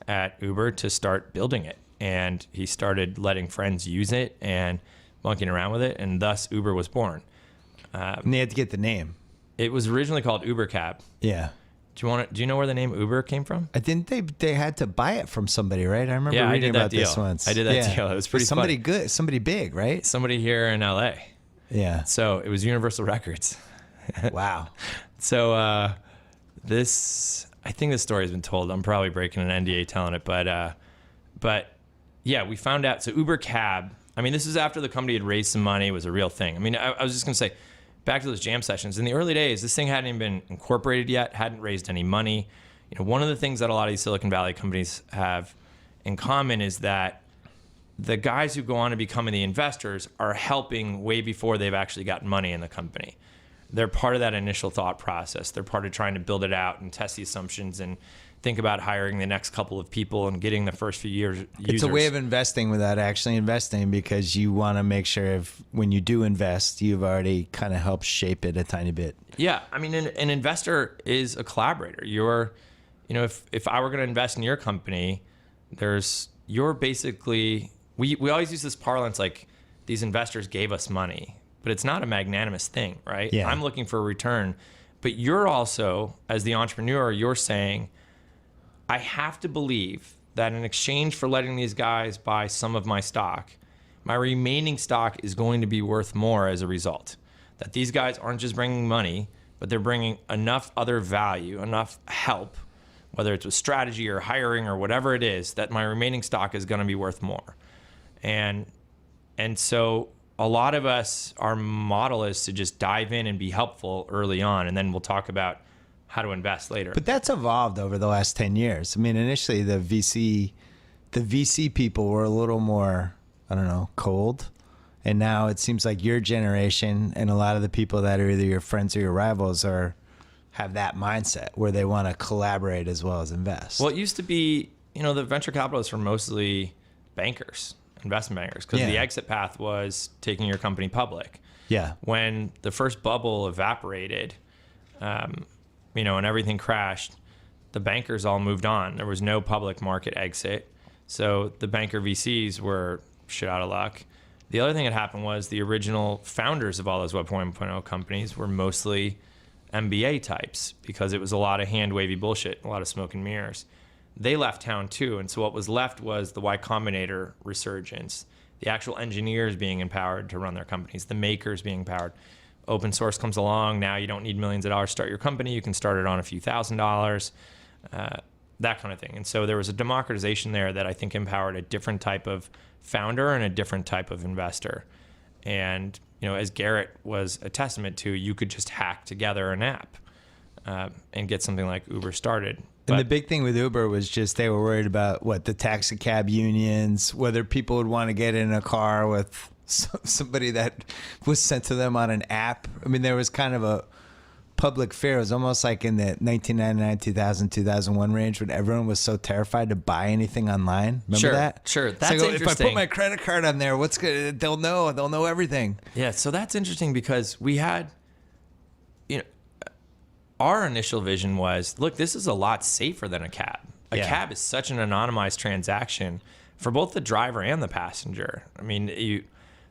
at Uber, to start building it. And he started letting friends use it and monkeying around with it, and thus Uber was born. And they had to get the name. It was originally called Uber Cab. Yeah. Do you know where the name Uber came from? I didn't they had to buy it from somebody, right? I remember Yeah, I reading did that about this deal. once. I did that deal. It was pretty somebody fun. good, somebody big, right? Somebody here in LA. Yeah. So it was Universal Records. Wow. So I think this story has been told. I'm probably breaking an NDA telling it, but yeah, we found out. So Uber Cab I mean, this is after the company had raised some money, it was a real thing. I mean, I was just going to say, back to those jam sessions. In the early days, this thing hadn't even been incorporated yet, hadn't raised any money. You know, one of the things that a lot of these Silicon Valley companies have in common is that the guys who go on to becoming the investors are helping way before they've actually gotten money in the company. They're part of that initial thought process. They're part of trying to build it out and test the assumptions and think about hiring the next couple of people and getting the first few years. It's a way of investing without actually investing, because you want to make sure when you do invest, you've already kind of helped shape it a tiny bit. Yeah. I mean, an investor is a collaborator. If I were going to invest in your company, you're basically, we always use this parlance like these investors gave us money, but it's not a magnanimous thing, right? Yeah. I'm looking for a return, but you're also, as the entrepreneur, you're saying, I have to believe that in exchange for letting these guys buy some of my stock, my remaining stock is going to be worth more as a result. That these guys aren't just bringing money, but they're bringing enough other value, enough help, whether it's with strategy or hiring or whatever it is, that my remaining stock is going to be worth more. And so a lot of us, our model is to just dive in and be helpful early on, and then we'll talk about how to invest later. But that's evolved over the last 10 years. I mean, initially the VC people were a little more, I don't know, cold. And now it seems like your generation and a lot of the people that are either your friends or your rivals have that mindset where they want to collaborate as well as invest. Well, it used to be, the venture capitalists were mostly bankers, investment bankers, because the exit path was taking your company public. Yeah. When the first bubble evaporated, and everything crashed, the bankers all moved on. There was no public market exit. So the banker VCs were shit out of luck. The other thing that happened was the original founders of all those Web 1.0 companies were mostly MBA types, because it was a lot of hand-wavy bullshit, a lot of smoke and mirrors. They left town too. And so what was left was the Y Combinator resurgence, the actual engineers being empowered to run their companies, the makers being empowered. Open source comes along. Now you don't need millions of dollars to start your company. You can start it on a few $1,000s, that kind of thing. And so there was a democratization there that I think empowered a different type of founder and a different type of investor. And, as Garrett was a testament to, you could just hack together an app and get something like Uber started. And the big thing with Uber was just they were worried about the taxi cab unions, whether people would want to get in a car with somebody that was sent to them on an app. I mean, there was kind of a public fear. It was almost like in the 1999, 2000, 2001 range when everyone was so terrified to buy anything online. Remember that? Sure. That's like, interesting. if I put my credit card on there, what's good? They'll know everything. Yeah. So that's interesting because we had, our initial vision was, look, this is a lot safer than a cab. A cab is such an anonymized transaction for both the driver and the passenger. I mean,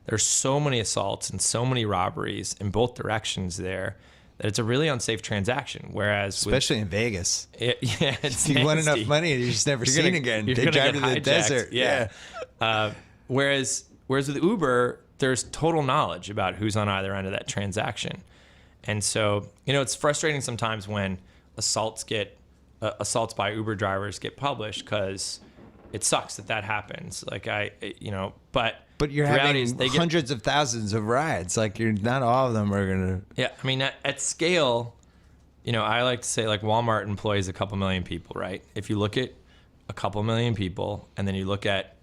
there's so many assaults and so many robberies in both directions there that it's a really unsafe transaction. Whereas, especially in Vegas, it's you want enough money and you're just never seen again. They drive to the desert. Yeah. Whereas with Uber, there's total knowledge about who's on either end of that transaction, and so it's frustrating sometimes when assaults by Uber drivers get published, because it sucks that happens. But you're having hundreds of thousands of rides. Like, not all of them are gonna. Yeah, I mean, at scale, I like to say like Walmart employs a couple million people, right? If you look at a couple million people and then you look at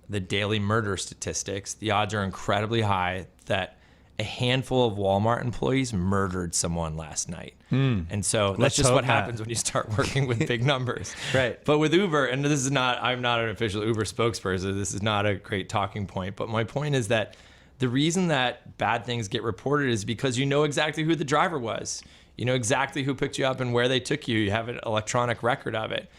the daily murder statistics, the odds are incredibly high that a handful of Walmart employees murdered someone last night. And so that's just what happens when you start working with big numbers. Right. But with Uber, and I'm not an official Uber spokesperson, this is not a great talking point, but my point is that the reason that bad things get reported is because you know exactly who the driver was. You know exactly who picked you up and where they took you. You have an electronic record of it.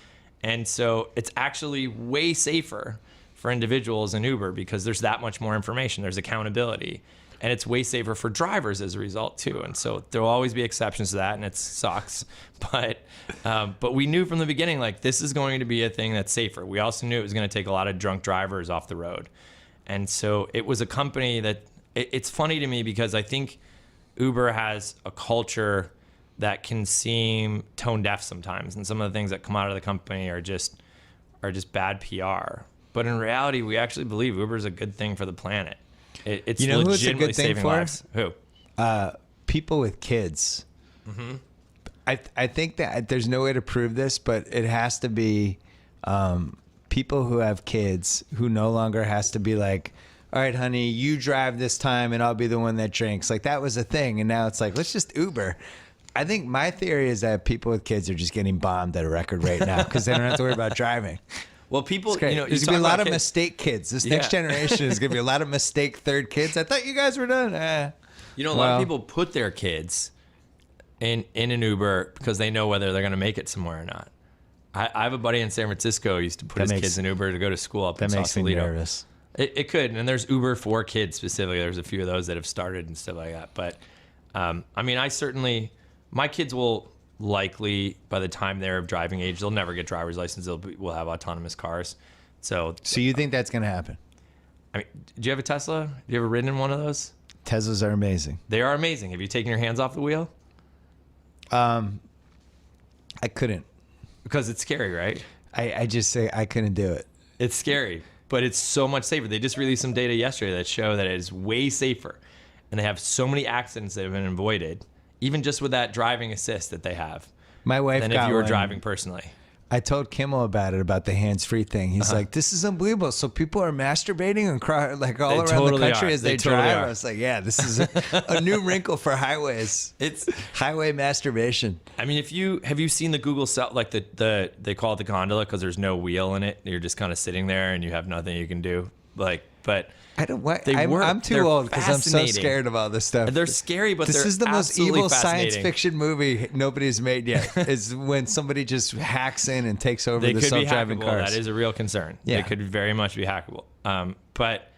And so it's actually way safer for individuals in Uber because there's that much more information. There's accountability. And it's way safer for drivers as a result too. And so there will always be exceptions to that, and it sucks. But we knew from the beginning, like, this is going to be a thing that's safer. We also knew it was going to take a lot of drunk drivers off the road. And so it was a company that, it's funny to me because I think Uber has a culture that can seem tone deaf sometimes. And some of the things that come out of the company are just bad PR. But in reality, we actually believe Uber is a good thing for the planet. It's You know who it's a legitimately good thing saving for? lives. Who? People with kids. I think that there's no way to prove this, but it has to be people who have kids who no longer has to be like, all right, honey, you drive this time and I'll be the one that drinks. Like that was a thing. And now it's like, let's just Uber. I think my theory is that people with kids are just getting bombed at a record rate now because they don't have to worry about driving. Well, people, There's going to be a lot of mistake kids. This next Yeah. generation is going to be a lot of mistake third kids. I thought you guys were done. A lot of people put their kids in an Uber because they know whether they're going to make it somewhere or not. I have a buddy in San Francisco who used to put his kids in Uber to go to school up in That makes me Sausalito. nervous. It could, and there's Uber for kids specifically. There's a few of those that have started and stuff like that. But I mean, my kids will likely, by the time they're of driving age, they'll never get driver's license. We'll have autonomous cars. So you think that's going to happen? I mean, do you have a Tesla? Have you ever ridden in one of those? Teslas are amazing. They are amazing. Have you taken your hands off the wheel? I couldn't. Because it's scary, right? I just say I couldn't do it. It's scary, but it's so much safer. They just released some data yesterday that show that it is way safer. And they have so many accidents that have been avoided, even just with that driving assist that they have, My wife than got if you were one. driving personally. I told Kimmel about the hands-free thing. He's like, this is unbelievable. So people are masturbating and like all They around totally the country are. as they They totally drive. are. I was like, yeah, this is a new wrinkle for highways. It's, Highway masturbation. I mean, have you seen the Google like they call it the gondola because there's no wheel in it. You're just kind of sitting there and you have nothing you can do. But I don't. What, They work. I'm too They're old because I'm so fascinating. scared of all this stuff. they're scary, but This they're is the most absolutely evil science fascinating. fiction movie nobody's made yet. Is when somebody just hacks in and takes over They the could be self-driving hackable. cars. That is a real concern. Yeah. They could very much be hackable. But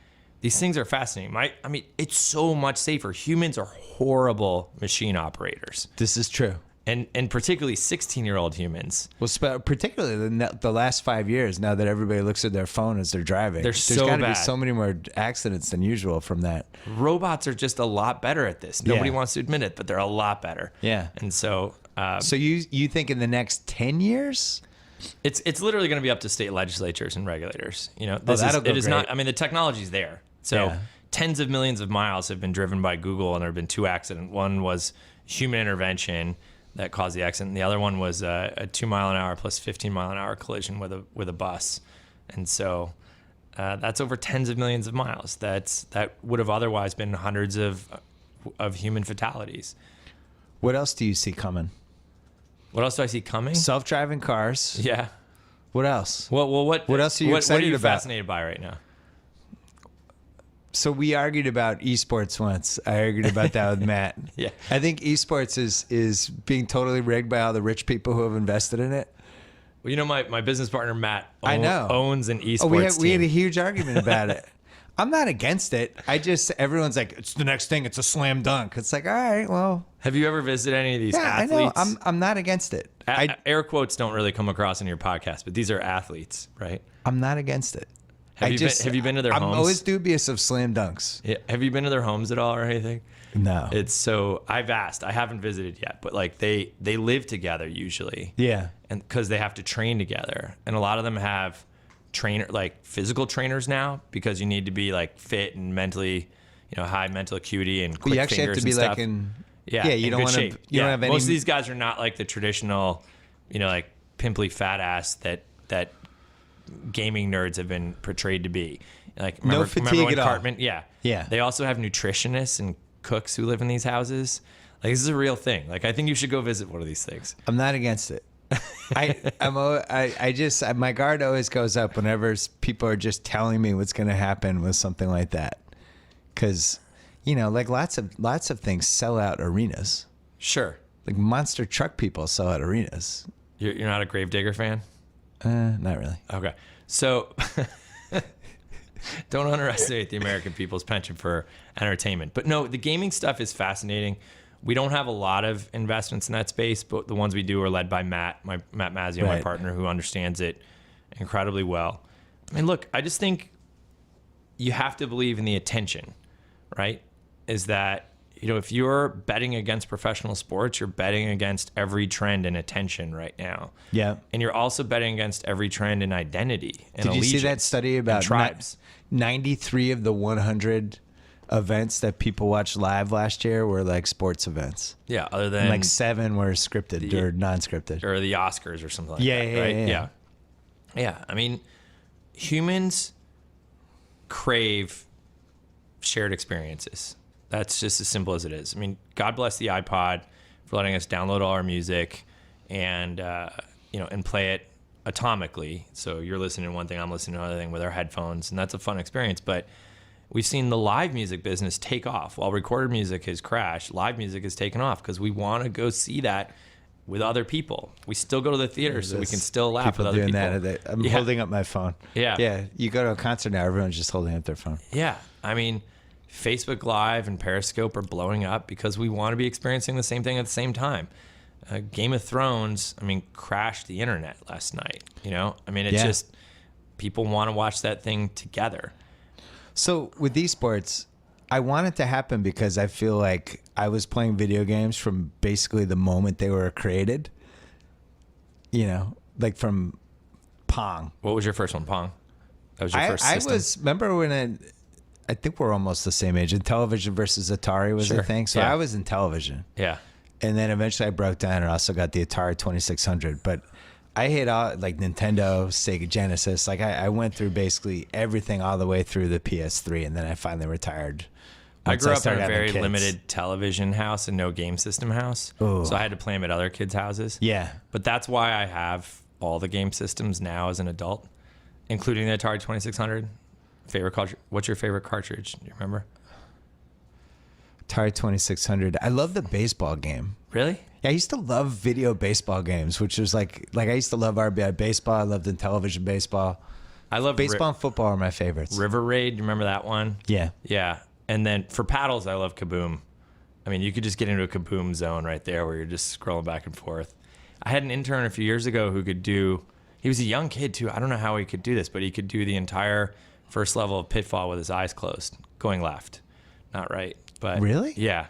these things are fascinating. I mean, it's so much safer. Humans are horrible machine operators, This is true. and particularly 16-year-old humans. Well, particularly the last 5 years, now that everybody looks at their phone as they're driving, They're there's so got to be bad. so many more accidents than usual from that. Robots are just a lot better at this. Nobody Yeah. wants to admit it, but they're a lot better. Yeah. And so So you think in the next 10 years? it's literally going to be up to state legislatures and regulators. This that'll go it is great. not. I mean, the technology's there. So Yeah. tens of millions of miles have been driven by Google, and there have been two accidents. One was human intervention that caused the accident. And the other one was a 2 mile an hour plus 15 mile an hour collision with a bus. And so that's over tens of millions of miles. That would have otherwise been hundreds of human fatalities. What else do you see coming? What else do I see coming? Self-driving cars. Yeah. What else? Well, what else are you what are excited you about? fascinated by right now? So we argued about esports once. I argued about that with Matt. Yeah. I think esports is being totally rigged by all the rich people who have invested in it. Well, my business partner Matt I know. owns an esports Oh, we had a team. huge argument about it. I'm not against it. Everyone's like, it's the next thing. It's a slam dunk. It's like, all right, well, Have you ever visited any of these yeah, athletes? I know. I'm not against it. Air quotes don't really come across in your podcast, but these are athletes, right? I'm not against it. Have you been to their I'm homes? always dubious of slam dunks. Yeah. Have you been to their homes at all or anything? No. I've asked. I haven't visited yet, but like they live together usually. Yeah. And because they have to train together, and a lot of them have physical trainers now because you need to be like fit and mentally, high mental acuity and quick You actually have fingers to be and like stuff. in. Yeah, you in don't good want to. shape. You don't have any. Most of these guys are not like the traditional, like pimply fat ass that gaming nerds have been portrayed to be. Like remember fatigue when at all. Cartman? Yeah. Yeah. They also have nutritionists and cooks who live in these houses. Like this is a real thing. Like I think you should go visit one of these things. I'm not against it. My guard always goes up whenever people are just telling me what's going to happen with something like that, because like lots of things sell out arenas. Sure. Like monster truck people sell out arenas. You're not a Gravedigger fan? Not really. Okay. So don't underestimate the American people's penchant for entertainment. But no, the gaming stuff is fascinating. We don't have a lot of investments in that space, but the ones we do are led by Matt Mazzio, my Right. partner, who understands it incredibly well. I mean, look, I just think you have to believe in the attention, right? Is that if you're betting against professional sports, you're betting against every trend in attention right now. Yeah. And you're also betting against every trend in identity and Did you see that allegiance study about and tribes? 93 of the 100 events that people watched live last year were like sports events? Yeah, other than And like 7 were scripted or non-scripted. or the Oscars or something like Yeah, that, yeah, right? yeah. Yeah. I mean, humans crave shared experiences. That's just as simple as it is. I mean, God bless the iPod for letting us download all our music and and play it atomically. So you're listening to one thing, I'm listening to another thing with our headphones, and that's a fun experience. But we've seen the live music business take off. While recorded music has crashed, live music has taken off because we want to go see that with other people. We still go to the theater so we can still laugh with other people. That. I'm holding up my phone. Yeah. You go to a concert now, everyone's just holding up their phone. Yeah. I mean, Facebook Live and Periscope are blowing up because we want to be experiencing the same thing at the same time. Game of Thrones, crashed the internet last night. I mean, it's just people want to watch that thing together. So with esports, I want it to happen because I feel like I was playing video games from basically the moment they were created. Like from Pong. What was your first one, Pong? That was your first system? Remember when I think we're almost the same age. Intellivision versus Atari was the thing. So I was in television. Yeah. And then eventually I broke down and also got the Atari 2600. But I hit all like Nintendo, Sega Genesis. Like I went through basically everything all the way through the PS3, and then I finally retired. I grew up in a very limited television house and no game system house. Ooh. So I had to play them at other kids' houses. Yeah. But that's why I have all the game systems now as an adult, including the Atari 2600. What's your favorite cartridge? Do you remember? Atari 2600. I love the baseball game. Really? Yeah, I used to love video baseball games, which was like I used to love RBI baseball. I loved Intellivision baseball. I love baseball and football are my favorites. River Raid. You remember that one? Yeah. Yeah. And then for paddles, I love Kaboom. I mean, you could just get into a Kaboom zone right there where you're just scrolling back and forth. I had an intern a few years ago who could do. He was a young kid too. I don't know how he could do this, but he could do the entire first level of Pitfall with his eyes closed, going left, not right. But really? Yeah.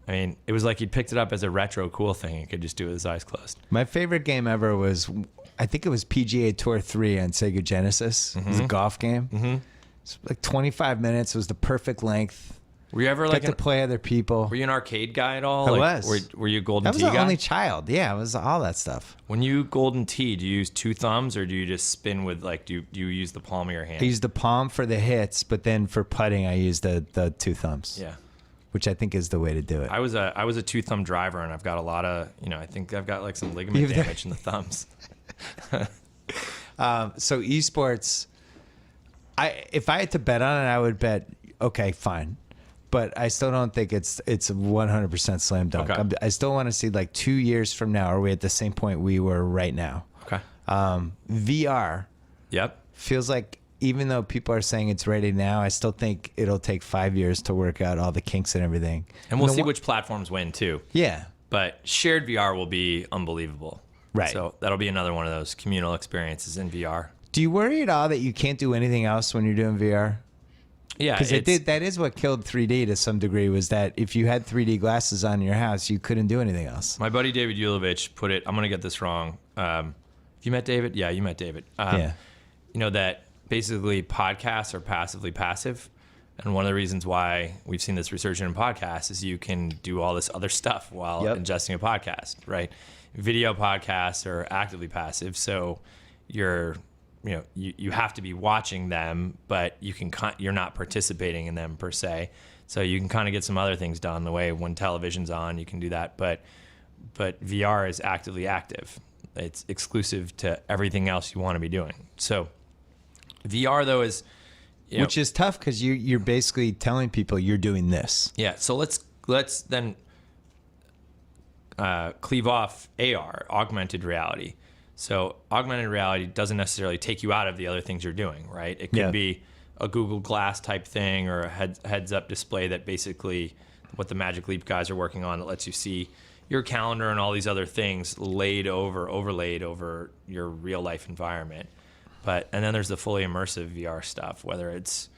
I mean, it was like he picked it up as a retro cool thing and could just do it with his eyes closed. My favorite game ever was, I think it was PGA Tour 3 on Sega Genesis. It was a golf game. Mm-hmm. It's like 25 minutes. It was the perfect length. Were you ever like to play other people? Were you an arcade guy at all? I like, was. Were you a Golden I was Tee the guy? only child. Yeah, it was all that stuff. When you Golden Tee, do you use 2 thumbs or do you just spin with do you use the palm of your hand? I used the palm for the hits, but then for putting, I used the 2 thumbs. Yeah. Which I think is the way to do it. I was a 2-thumb driver, and I've got a lot of, I think I've got like some ligament damage in the thumbs. So esports, if I had to bet on it, I would bet, okay, fine. But I still don't think it's a 100% slam dunk. Okay. I still want to see like 2 years from now, are we at the same point we were right now? Okay. VR. Yep. Feels like even though people are saying it's ready now, I still think it'll take 5 years to work out all the kinks and everything. And we'll see which platforms win too. Yeah. But shared VR will be unbelievable. Right. So that'll be another one of those communal experiences in VR. Do you worry at all that you can't do anything else when you're doing VR? Yeah. Because that is what killed 3D to some degree, was that if you had 3D glasses on in your house, you couldn't do anything else. My buddy David Yulovich put it, I'm going to get this wrong. You met David? Yeah, you met David. Yeah. That basically podcasts are passively passive. And one of the reasons why we've seen this resurgence in podcasts is you can do all this other stuff while ingesting a podcast, right? Video podcasts are actively passive. So you have to be watching them, but you're not participating in them per se. So you can kind of get some other things done the way when television's on, you can do that. But VR is actively active. It's exclusive to everything else you want to be doing. So VR though is, which is tough because you're basically telling people you're doing this. Yeah. So let's then cleave off AR, augmented reality. So augmented reality doesn't necessarily take you out of the other things you're doing, right? It could be a Google Glass type thing or a heads-up display that basically what the Magic Leap guys are working on that lets you see your calendar and all these other things overlaid over your real life environment. And then there's the fully immersive VR stuff, whether it's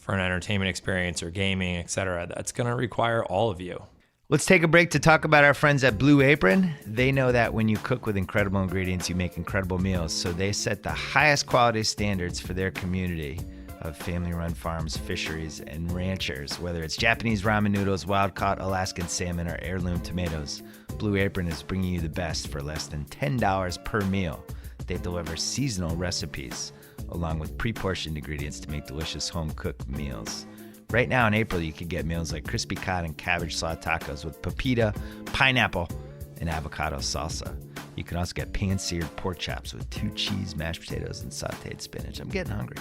for an entertainment experience or gaming, etc., that's going to require all of you. Let's take a break to talk about our friends at Blue Apron. They know that when you cook with incredible ingredients, you make incredible meals. So they set the highest quality standards for their community of family-run farms, fisheries, and ranchers. Whether it's Japanese ramen noodles, wild-caught Alaskan salmon, or heirloom tomatoes, Blue Apron is bringing you the best for less than $10 per meal. They deliver seasonal recipes along with pre-portioned ingredients to make delicious home-cooked meals. Right now in April, you can get meals like crispy cod and cabbage slaw tacos with pepita, pineapple, and avocado salsa. You can also get pan-seared pork chops with 2 cheese, mashed potatoes, and sauteed spinach. I'm getting hungry.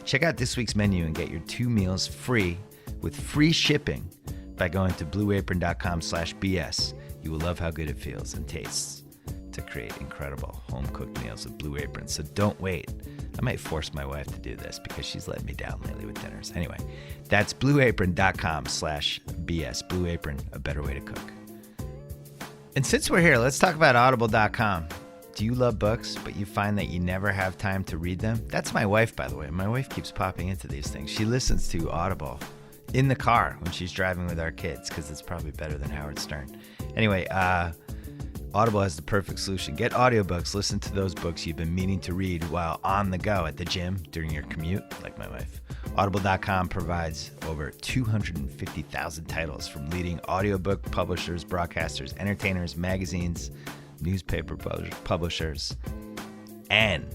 Check out this week's menu and get your 2 meals free with free shipping by going to blueapron.com/BS. You will love how good it feels and tastes to create incredible home-cooked meals with Blue Apron. So don't wait. I might force my wife to do this because she's letting me down lately with dinners. Anyway, that's blueapron.com/BS. Blue Apron, a better way to cook. And since we're here, let's talk about audible.com. Do you love books, but you find that you never have time to read them? That's my wife, by the way. My wife keeps popping into these things. She listens to Audible in the car when she's driving with our kids because it's probably better than Howard Stern. Anyway, Audible has the perfect solution. Get audiobooks. Listen to those books you've been meaning to read while on the go at the gym, during your commute, like my wife. Audible.com provides over 250,000 titles from leading audiobook publishers, broadcasters, entertainers, magazines, newspaper publishers, and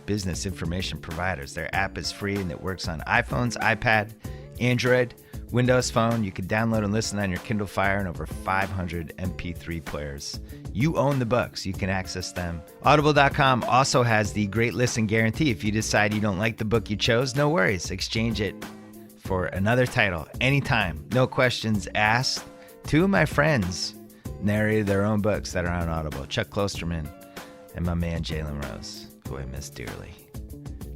business information providers. Their app is free and it works on iPhones, iPad, Android, Windows Phone. You can download and listen on your Kindle Fire and over 500 MP3 players. You own the books. You can access them. Audible.com also has the Great Listen Guarantee. If you decide you don't like the book you chose, no worries. Exchange it for another title anytime. No questions asked. 2 of my friends narrated their own books that are on Audible. Chuck Klosterman and my man Jalen Rose, who I miss dearly.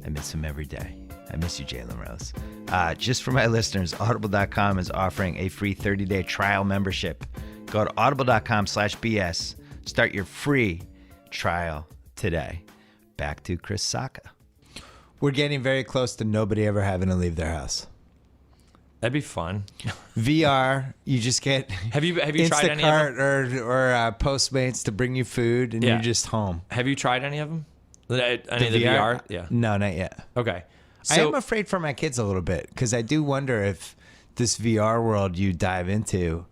I miss him every day. I miss you, Jalen Rose. Just for my listeners, Audible.com is offering a free 30-day trial membership. Go to audible.com/BS. Start your free trial today. Back to Chris Sacca. We're getting very close to nobody ever having to leave their house. That'd be fun. VR, you just get Have you tried any of them? Instacart or Postmates to bring you food, and you're just home. Have you tried any of them? Any of the VR? Yeah. No, not yet. Okay. I am afraid for my kids a little bit because I do wonder if this VR world you dive into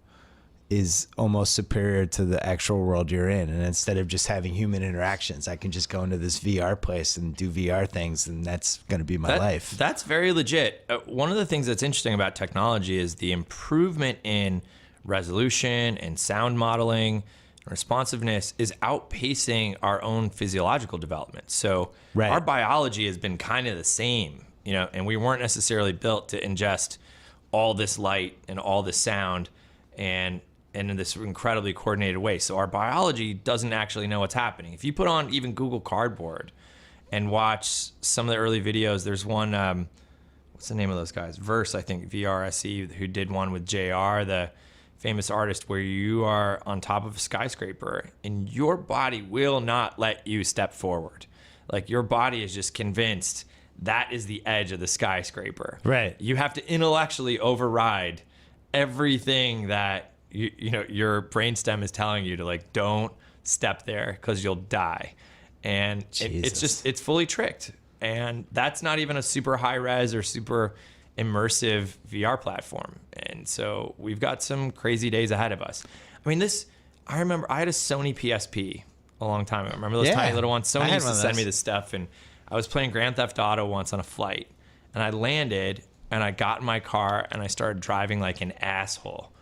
is almost superior to the actual world you're in. And instead of just having human interactions, I can just go into this VR place and do VR things, and that's going to be my life. That's very legit. One of the things that's interesting about technology is the improvement in resolution and sound modeling, responsiveness is outpacing our own physiological development. So our biology has been kind of the same, and we weren't necessarily built to ingest all this light and all this sound and in this incredibly coordinated way. So our biology doesn't actually know what's happening. If you put on even Google Cardboard and watch some of the early videos, there's one, what's the name of those guys? Verse, I think, VRSE, who did one with JR, the famous artist, where you are on top of a skyscraper and your body will not let you step forward. Like, your body is just convinced that is the edge of the skyscraper. Right. You have to intellectually override everything that your brainstem is telling you to, like, don't step there because you'll die. And it's fully tricked. And that's not even a super high res or super immersive VR platform. And so we've got some crazy days ahead of us. I mean, I remember I had a Sony PSP a long time ago. Remember those tiny little ones? Sony used to send me this stuff, and I was playing Grand Theft Auto once on a flight, and I landed and I got in my car and I started driving like an asshole.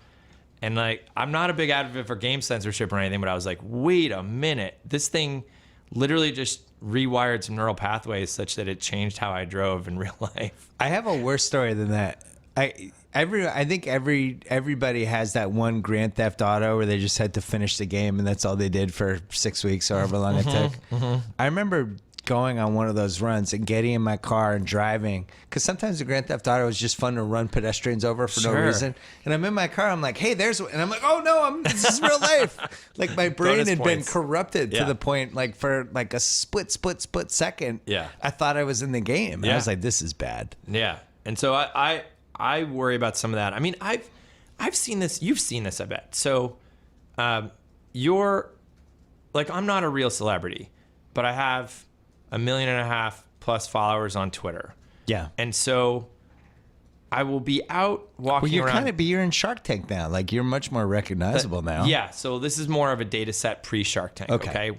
And like, I'm not a big advocate for game censorship or anything, but I was like, wait a minute, this thing literally just rewired some neural pathways such that it changed how I drove in real life. I have a worse story than that. I think everybody has that one Grand Theft Auto where they just had to finish the game and that's all they did for 6 weeks or however long it took. I remember going on one of those runs and getting in my car and driving, because sometimes the Grand Theft Auto is just fun to run pedestrians over for no reason. And I'm in my car, I'm like, hey, and I'm like, oh no, this is real life. Like, my brain had been corrupted to the point, like, for like a split second, I thought I was in the game. And I was like, this is bad. Yeah. And so I worry about some of that. I mean, I've seen this. You've seen this, I bet. So you're like, I'm not a real celebrity, but I have 1.5 million plus followers on Twitter. Yeah. And so I will be out walking Well, around. you're in Shark Tank now. Like, you're much more recognizable now. Yeah. So this is more of a data set pre-Shark Tank. Okay.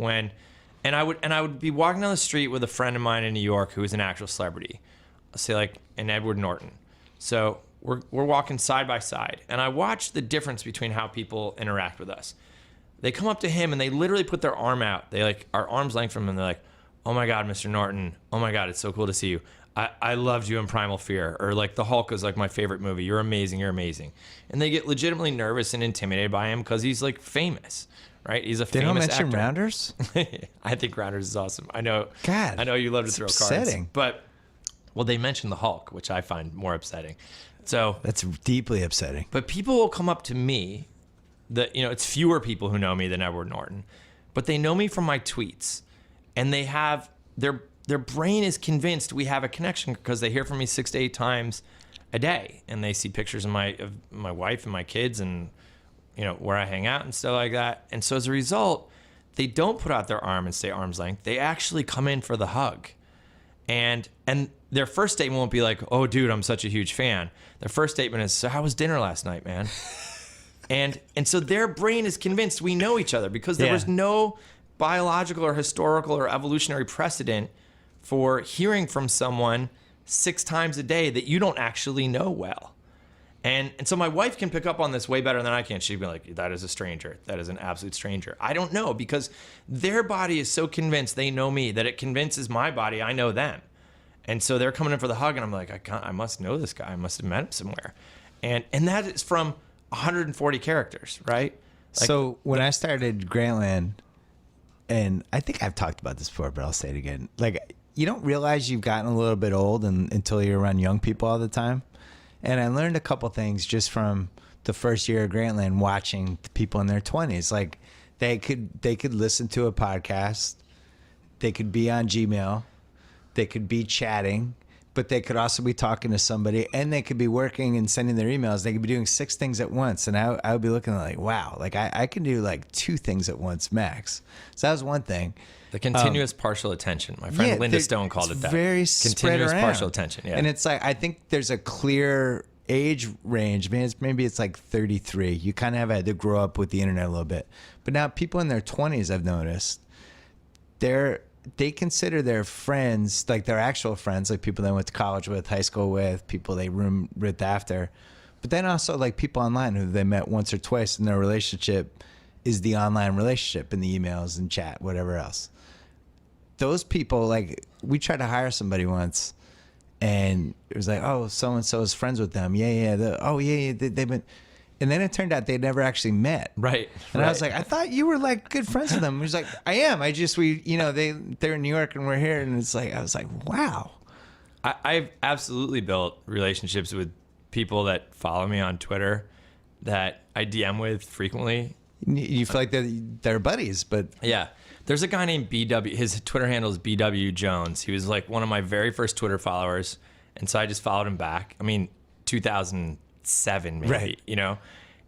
And I would be walking down the street with a friend of mine in New York who is an actual celebrity, say like an Edward Norton. So we're walking side by side, and I watch the difference between how people interact with us. They come up to him and they literally put their arm out. They like are arm's length from him. And they're like, "Oh my God, Mr. Norton. Oh my God, it's so cool to see you. I loved you in Primal Fear." Or like, "The Hulk is like my favorite movie. You're amazing. You're amazing." And they get legitimately nervous and intimidated by him because he's like famous, right? He's a They famous don't mention actor. Rounders? I think Rounders is awesome. I know. God, I know you love to throw upsetting. cards, but well, they mentioned the Hulk, which I find more upsetting. So That's deeply upsetting. but people will come up to me, it's fewer people who know me than Edward Norton, but they know me from my tweets, and they have their brain is convinced we have a connection because they hear from me 6 to 8 times a day, and they see pictures of my wife and my kids, and where I hang out and stuff like that. And so as a result, they don't put out their arm and stay arm's length. They actually come in for the hug, and their first statement won't be like, "Oh, dude, I'm such a huge fan." Their first statement is, "So how was dinner last night, man?" and so their brain is convinced we know each other because there was no biological or historical or evolutionary precedent for hearing from someone 6 times a day that you don't actually know well. And so my wife can pick up on this way better than I can. She'd be like, "That is a stranger. That is an absolute stranger." I don't know, because their body is so convinced they know me that it convinces my body I know them. And so they're coming in for the hug, and I'm like, I must know this guy. I must have met him somewhere. And that is from 140 characters, right? Like, so when I started Grantland, and I think I've talked about this before, but I'll say it again. Like, you don't realize you've gotten a little bit old until you're around young people all the time. And I learned a couple things just from the first year of Grantland, watching the people in their 20s. Like, they could listen to a podcast, they could be on Gmail, they could be chatting, but they could also be talking to somebody, and they could be working and sending their emails. They could be doing 6 things at once. And I would be looking like, wow, like I can do like 2 things at once max. So that was one thing. the continuous partial attention. My friend Linda Stone called it that. Very continuous spread partial around. attention. Yeah. And it's like, I think there's a clear age range. Maybe it's like 33. You kind of have had to grow up with the internet a little bit. But now people in their 20s, I've noticed, they consider their friends, like their actual friends, like people they went to college with, high school with, people they roomed with after. But then also like people online who they met once or twice, and their relationship is the online relationship in the emails and chat, whatever else. Those people, like, we tried to hire somebody once, and it was like, oh, so-and-so is friends with them. Yeah. They've been... And then it turned out they'd never actually met. Right. And I was like, I thought you were like good friends with them. He was like, I am. They're in New York and we're here. And it's like, I was like, wow. I've absolutely built relationships with people that follow me on Twitter that I DM with frequently. You feel like they're buddies, but Yeah. There's a guy named BW. His Twitter handle is BW Jones. He was like one of my very first Twitter followers. And so I just followed him back. I mean, 2007 maybe, Right. you know?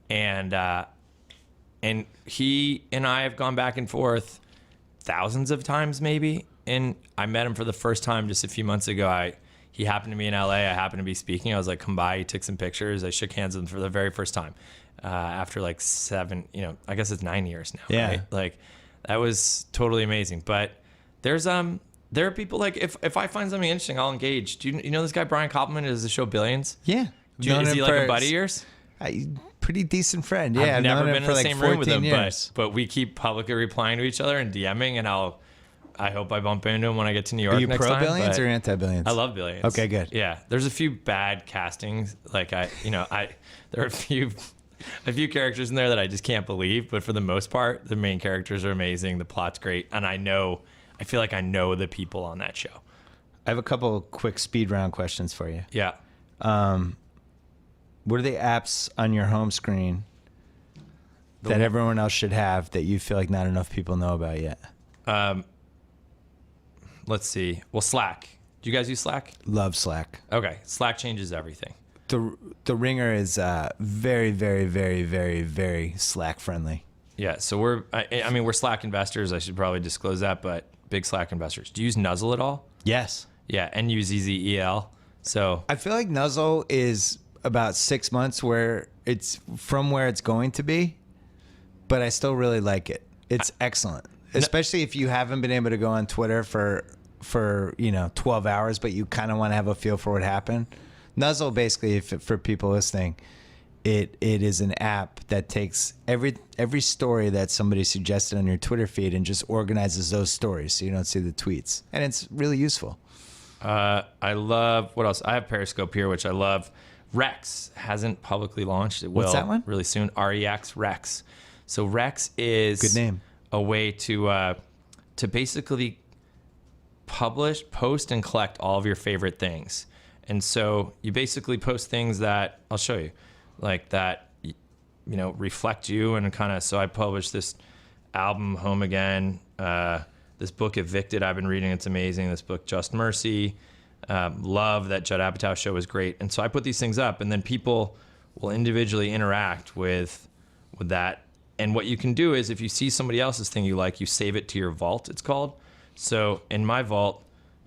And he and I have gone back and forth thousands of times maybe. And I met him for the first time just a few months ago. He happened to be in LA. I happened to be speaking. I was like, come by. He took some pictures. I shook hands with him for the very first time after like 7, I guess it's 9 years now. Yeah. Right? Like, that was totally amazing. But there are people like, if I find something interesting, I'll engage. Do you know this guy, Brian Koppelman, does the show Billions? yeah. Is he like a buddy of yours? Pretty decent friend. Yeah. I've never known him been in for the like same room with 14 him, years. but we keep publicly replying to each other and DMing, and I hope I bump into him when I get to New York Are you next pro time. Billions but or anti Billions? I love Billions. Okay, good. Yeah, there's a few bad castings. Like there are a few characters in there that I just can't believe, but for the most part, the main characters are amazing. The plot's great, and I feel like I know the people on that show. I have a couple quick speed round questions for you. Yeah. What are the apps on your home screen that everyone else should have that you feel like not enough people know about yet? Let's see. Well, Slack. Do you guys use Slack? Love Slack. Okay. Slack changes everything. The Ringer is very, very, very, very, very Slack friendly. Yeah. So we're Slack investors. I should probably disclose that, but big Slack investors. Do you use Nuzzle at all? Yes. Yeah. And use EZEL. So I feel like Nuzzle is about 6 months where it's going to be, but I still really like it. It's excellent, especially if you haven't been able to go on Twitter for 12 hours, but you kind of want to have a feel for what happened. Nuzzle, basically, for people listening, it is an app that takes every story that somebody suggested on your Twitter feed and just organizes those stories so you don't see the tweets, and it's really useful. I love, what else? I have Periscope here, which I love. Rex hasn't publicly launched. It will. What's that one? Really soon. REX, Rex. So Rex is good name. A way to basically post and collect all of your favorite things. And so you basically post things that I'll show you, like that, reflect you and kind of. So I published this album, Home Again. This book, Evicted, I've been reading. It's amazing. This book, Just Mercy. Love that Judd Apatow show was great. And so I put these things up, and then people will individually interact with that. And what you can do is, if you see somebody else's thing you like, you save it to your vault, it's called. So in my vault,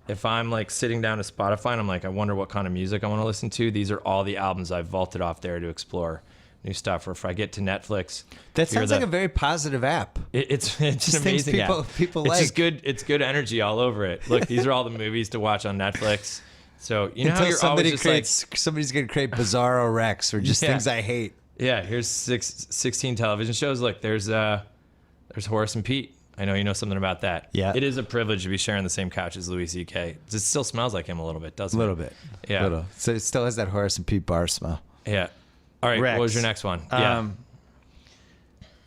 if I'm like sitting down to Spotify and I'm like, I wonder what kind of music I want to listen to, these are all the albums I've vaulted off there to explore new stuff. Or if I get to Netflix, that sounds like a very positive app. It's an amazing app. People it's like. Just good. It's good energy all over it. Look, these are all the movies to watch on Netflix. So how you're always just somebody's gonna create Bizarro Rex or just things I hate. Yeah, here's 16 television shows. Look, there's Horace and Pete. I know you know something about that. Yeah. It is a privilege to be sharing the same couch as Louis C.K. It still smells like him a little bit, doesn't it? A little bit. Yeah. Little. So it still has that Horace and Pete bar smell. Yeah. All right. Rex. What was your next one? Yeah.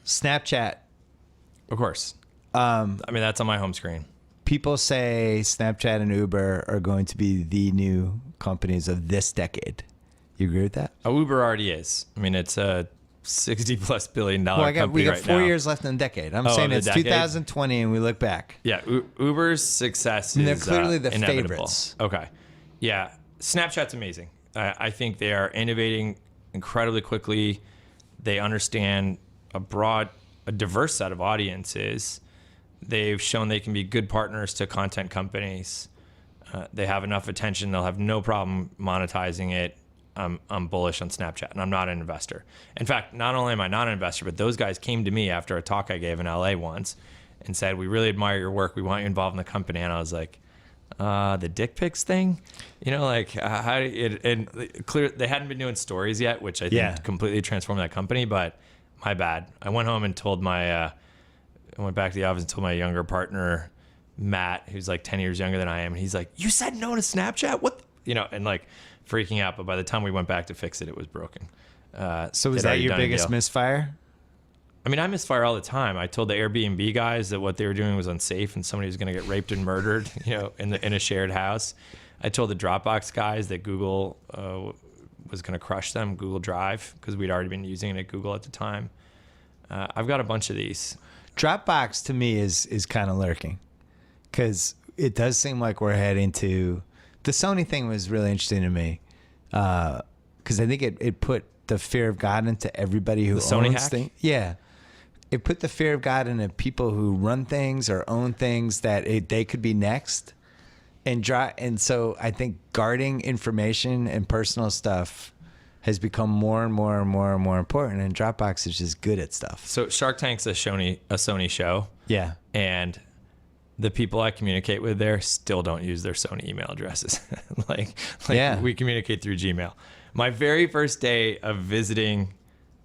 Snapchat. Of course. That's on my home screen. People say Snapchat and Uber are going to be the new companies of this decade. You agree with that? Uber already is. It's a $60+ billion company we got right 4 now. years left in the decade. I'm saying it's 2020 and we look back. Yeah, Uber's success And is they're clearly the inevitable. favorites. Okay. Yeah, Snapchat's amazing. I think they are innovating incredibly quickly. They understand a diverse set of audiences. They've shown they can be good partners to content companies. They have enough attention. They'll have no problem monetizing it. I'm bullish on Snapchat, and I'm not an investor. In fact, not only am I not an investor, but those guys came to me after a talk I gave in LA once and said, "We really admire your work. We want you involved in the company." And I was like, "The dick pics thing, how?" Clear, they hadn't been doing stories yet, which I think completely transformed that company. But my bad. I went home and told I went back to the office and told my younger partner, Matt, who's like 10 years younger than I am, and he's like, "You said no to Snapchat? What?" And like freaking out. But by the time we went back to fix it, it was broken. So was that your biggest misfire? I misfire all the time. I told the Airbnb guys that what they were doing was unsafe and somebody was going to get raped and murdered, in a shared house. I told the Dropbox guys that Google was going to crush them, Google Drive, because we'd already been using it at Google at the time. I've got a bunch of these. Dropbox to me is kind of lurking, because it does seem like we're heading to. The Sony thing was really interesting to me, because I think it put the fear of God into everybody who owns things. Yeah. It put the fear of God into people who run things or own things that they could be next. And so I think guarding information and personal stuff has become more and more and more and more important, and Dropbox is just good at stuff. So Shark Tank's a Sony show. Yeah. And the people I communicate with there still don't use their Sony email addresses. We communicate through Gmail. My very first day of visiting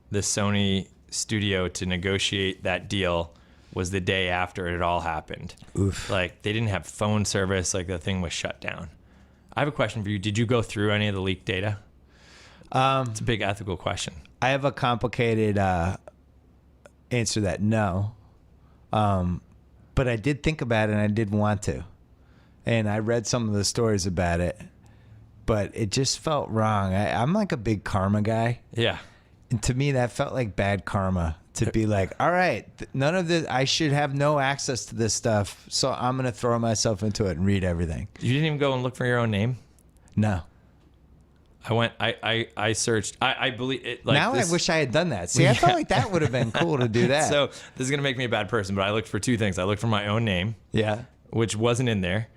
the Sony studio to negotiate that deal was the day after it all happened. Oof. They didn't have phone service. The thing was shut down. I have a question for you. Did you go through any of the leaked data? It's a big ethical question. I have a complicated answer to that. No. But I did think about it, and I did want to. And I read some of the stories about it, but it just felt wrong. I'm like a big karma guy. Yeah. And to me, that felt like bad karma to be like, all right, none of this, I should have no access to this stuff, so I'm going to throw myself into it and read everything. You didn't even go and look for your own name? No. I searched. I believe it. Like now this, I wish I had done that. See, I felt like that would have been cool to do that. So this is going to make me a bad person, but I looked for two things. I looked for my own name, yeah. which wasn't in there,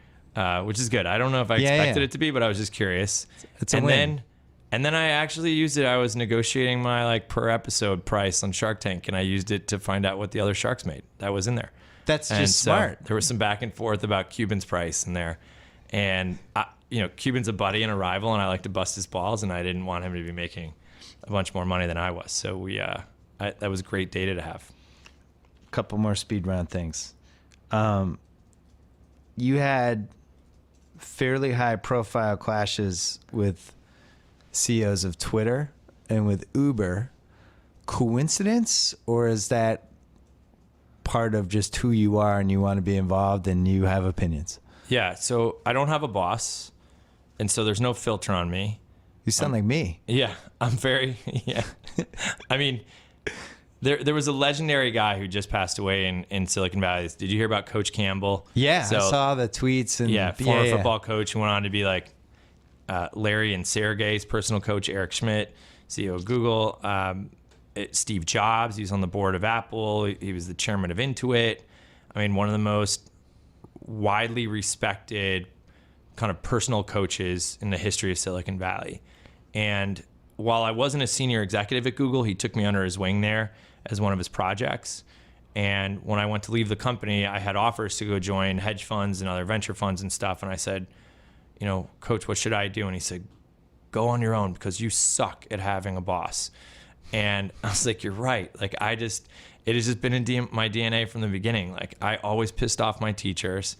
which is good. I don't know if I expected it to be, but I was just curious. It's a win. And then I actually used it. I was negotiating my like per episode price on Shark Tank, and I used it to find out what the other sharks made. That was in there. That's And just so smart. there was some back and forth about Cuban's price in there, and Cuban's a buddy and a rival, and I like to bust his balls, and I didn't want him to be making a bunch more money than I was. So that was great data to have. Couple more speed round things. You had fairly high profile clashes with CEOs of Twitter and with Uber. Coincidence, or is that part of just who you are and you want to be involved and you have opinions? Yeah, so I don't have a boss, and so there's no filter on me. You sound like me. Yeah, I'm very, yeah. I mean, there was a legendary guy who just passed away in Silicon Valley. Did you hear about Coach Campbell? Yeah, So, I saw the tweets. And former football coach who went on to be like Larry and Sergey's personal coach, Eric Schmidt, CEO of Google. Steve Jobs, he was on the board of Apple. He was the chairman of Intuit. I mean, one of the most widely respected kind of personal coaches in the history of Silicon Valley. And while I wasn't a senior executive at Google, he took me under his wing there as one of his projects. And when I went to leave the company, I had offers to go join hedge funds and other venture funds and stuff. And I said, Coach, what should I do? And he said, go on your own because you suck at having a boss. And I was like, you're right. Like, it has just been in my DNA from the beginning. Like, I always pissed off my teachers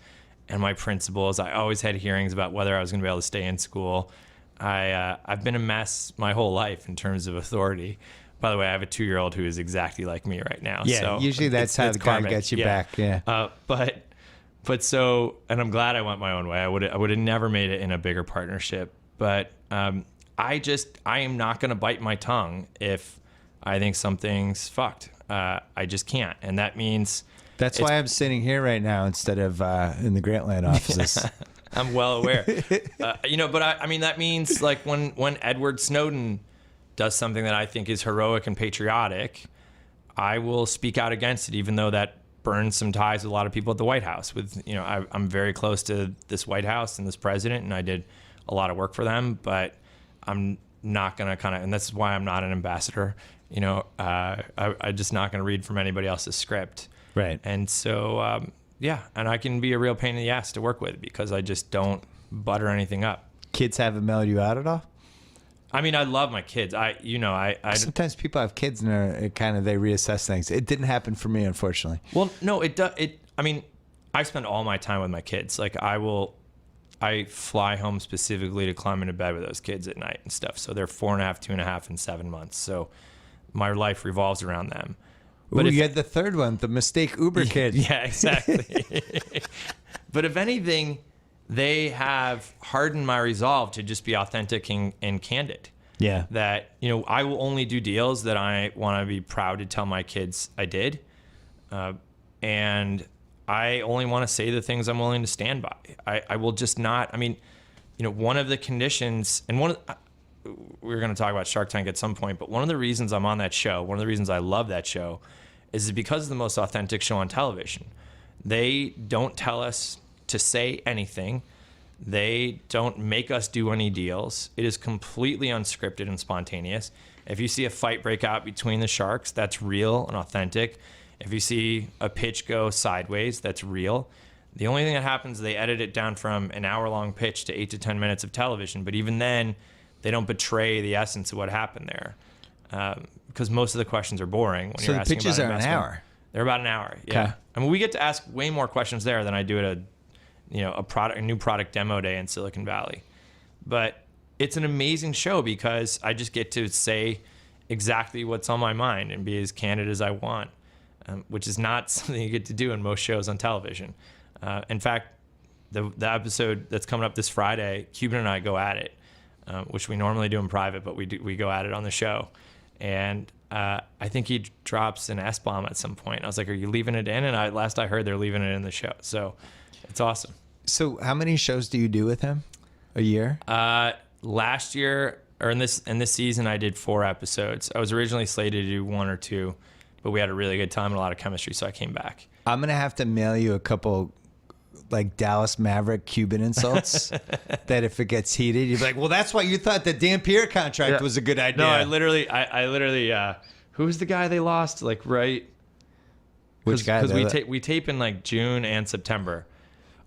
and my principals. I always had hearings about whether I was going to be able to stay in school. I've been a mess my whole life in terms of authority. By the way, I have a 2-year-old who is exactly like me right now. Yeah, so usually that's how the guy gets you back. Yeah. But so, and I'm glad I went my own way. I would have never made it in a bigger partnership. But I am not going to bite my tongue if I think something's fucked. I just can't. And that means... That's why I'm sitting here right now instead of in the Grantland offices. I'm well aware. But I mean, that means like when Edward Snowden does something that I think is heroic and patriotic, I will speak out against it, even though that burns some ties with a lot of people at the White House. I'm very close to this White House and this president, and I did a lot of work for them, but I'm not going to and that's why I'm not an ambassador. I'm just not going to read from anybody else's script. Right. And so, and I can be a real pain in the ass to work with because I just don't butter anything up. Kids haven't mellowed you out at all? I mean, I love my kids. Sometimes people have kids and they reassess things. It didn't happen for me, unfortunately. Well, no, it does. I mean, I spend all my time with my kids. Like I fly home specifically to climb into bed with those kids at night and stuff. So they're 4.5, 2.5, and 7 months. So my life revolves around them. But you had the third one, the mistake Uber kid. Yeah, exactly. But if anything, they have hardened my resolve to just be authentic and candid. Yeah. That, I will only do deals that I want to be proud to tell my kids I did. And I only want to say the things I'm willing to stand by. I will just not, one of the conditions, and we're going to talk about Shark Tank at some point, but one of the reasons I'm on that show, one of the reasons I love that show is because it's the most authentic show on television. They don't tell us to say anything. They don't make us do any deals. It is completely unscripted and spontaneous. If you see a fight break out between the sharks, that's real and authentic. If you see a pitch go sideways, that's real. The only thing that happens is they edit it down from an hour-long pitch to 8 to 10 minutes of television. But even then, they don't betray the essence of what happened there. Because most of the questions are boring. So the pitches are an hour? They're about an hour, yeah. Okay. I mean, we get to ask way more questions there than I do at a new product demo day in Silicon Valley. But it's an amazing show because I just get to say exactly what's on my mind and be as candid as I want, which is not something you get to do in most shows on television. In fact, the episode that's coming up this Friday, Cuban and I go at it, which we normally do in private, but we go at it on the show. And I think he drops an S-bomb at some point. I was like, are you leaving it in? And last I heard, they're leaving it in the show. So it's awesome. So how many shows do you do with him a year? Last year, or in this season, I did 4 episodes. I was originally slated to do 1 or 2, but we had a really good time and a lot of chemistry, so I came back. I'm going to have to mail you a couple like Dallas Maverick Cuban insults that if it gets heated, you'd be like, well, that's why you thought the Dan Pierre contract was a good idea. No, I literally, who was the guy they lost? Like, right? Which guy? Because we tape in like June and September.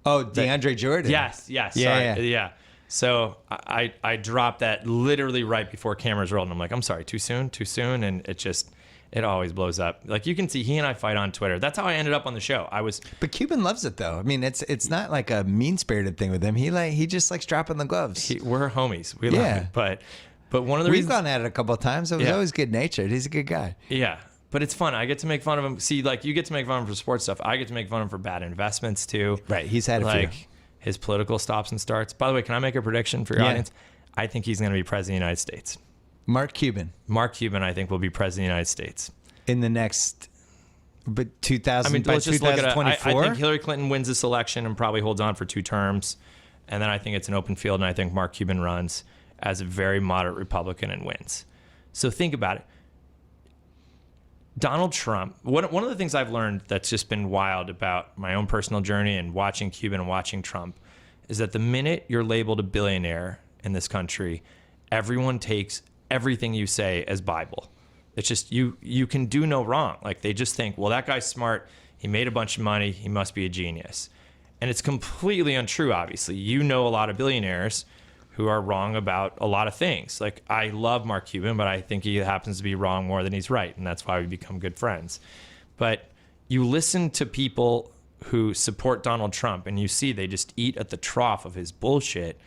Oh, DeAndre Jordan. Yes. Yeah. So I dropped that literally right before cameras rolled. And I'm like, I'm sorry, too soon? And it always blows up. Like you can see he and I fight on Twitter. That's how I ended up on the show. But Cuban loves it though. I mean, it's not like a mean-spirited thing with him. He just likes dropping the gloves. We're homies. We love it. But one of the reasons we've gone at it a couple of times. It was always good-natured. He's a good guy. Yeah. But it's fun. I get to make fun of him. See, like you get to make fun of him for sports stuff. I get to make fun of him for bad investments too. Right. He's had a few. His political stops and starts. By the way, can I make a prediction for your audience? I think he's going to be president of the United States. Mark Cuban, I think, will be president of the United States. In the next, but 2000, let's just look at it. 2024? I think Hillary Clinton wins this election and probably holds on for 2 terms. And then I think it's an open field, and I think Mark Cuban runs as a very moderate Republican and wins. So think about it. Donald Trump, one of the things I've learned that's just been wild about my own personal journey and watching Cuban and watching Trump is that the minute you're labeled a billionaire in this country, everyone takes everything you say as Bible. It's just you can do no wrong. Like they just think, well, that guy's smart. He made a bunch of money. He must be a genius. And it's completely untrue, obviously. You know a lot of billionaires who are wrong about a lot of things. Like I love Mark Cuban, but I think he happens to be wrong more than he's right. And that's why we become good friends. But you listen to people who support Donald Trump and you see they just eat at the trough of his bullshit,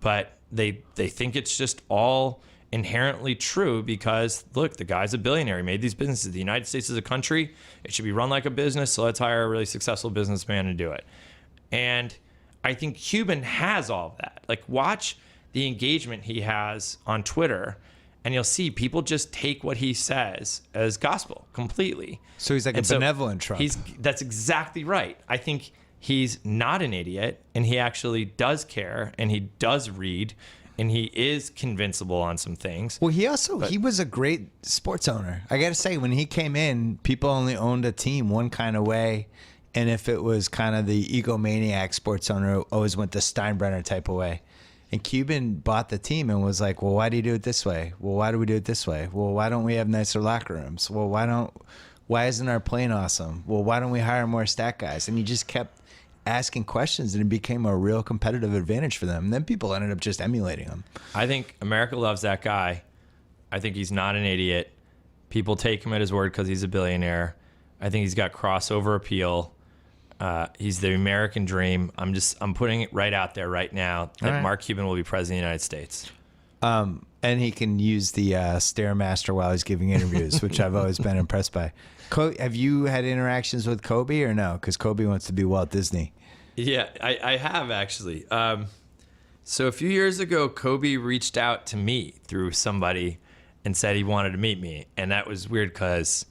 but they think it's just all inherently true because look, the guy's a billionaire. He made these businesses. The United States is a country. It should be run like a business. So let's hire a really successful businessman to do it. And I think Cuban has all of that. Like watch the engagement he has on Twitter and you'll see people just take what he says as gospel completely. So he's like a benevolent Trump. That's exactly right. I think he's not an idiot and he actually does care and he does read and he is convincible on some things. Well, he was a great sports owner. I got to say, when he came in, people only owned a team one kind of way. And if it was kind of the egomaniac sports owner, always went the Steinbrenner type of way. And Cuban bought the team and was like, well, why do you do it this way? Well, why do we do it this way? Well, why don't we have nicer locker rooms? Well, why isn't our plane awesome? Well, why don't we hire more stat guys? And he just kept asking questions and it became a real competitive advantage for them. And then people ended up just emulating him. I think America loves that guy. I think he's not an idiot. People take him at his word because he's a billionaire. I think he's got crossover appeal. He's the American dream. I'm putting it right out there right now that Mark Cuban will be president of the United States. And he can use the Stairmaster while he's giving interviews, which I've always been impressed by. Have you had interactions with Kobe or no? Because Kobe wants to be Walt Disney. Yeah, I have actually. So a few years ago, Kobe reached out to me through somebody and said he wanted to meet me. And that was weird because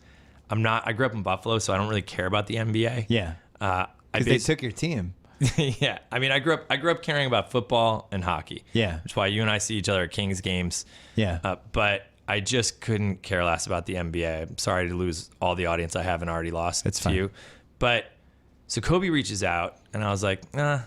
I grew up in Buffalo, so I don't really care about the NBA. Yeah. Because they took your team. Yeah. I mean, I grew up caring about football and hockey. Yeah. Which is why you and I see each other at Kings games. Yeah. But I just couldn't care less about the NBA. I'm sorry to lose all the audience I haven't already lost to you. But so Kobe reaches out and I was like, do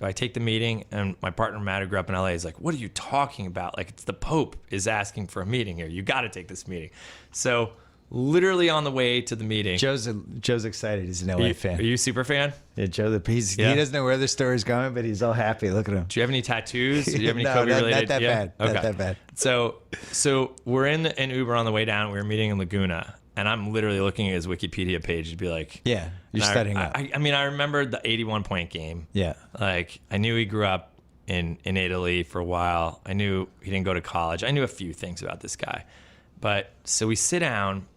I take the meeting? And my partner, Matt, who grew up in LA, is like, what are you talking about? Like, it's the Pope is asking for a meeting here. You got to take this meeting. So literally on the way to the meeting. Joe's excited. He's an LA fan. Are you a super fan? Yeah, Joe. He doesn't know where the story's going, but he's all happy. Look at him. Do you have any tattoos? Do you have any no, Kobe related? Not that bad. Okay. Not that bad. So we're in an Uber on the way down. We were meeting in Laguna, and I'm literally looking at his Wikipedia page to be like, yeah, you're studying up. I mean, I remembered the 81-point game. Yeah. Like, I knew he grew up in Italy for a while. I knew he didn't go to college. I knew a few things about this guy. But so we sit down.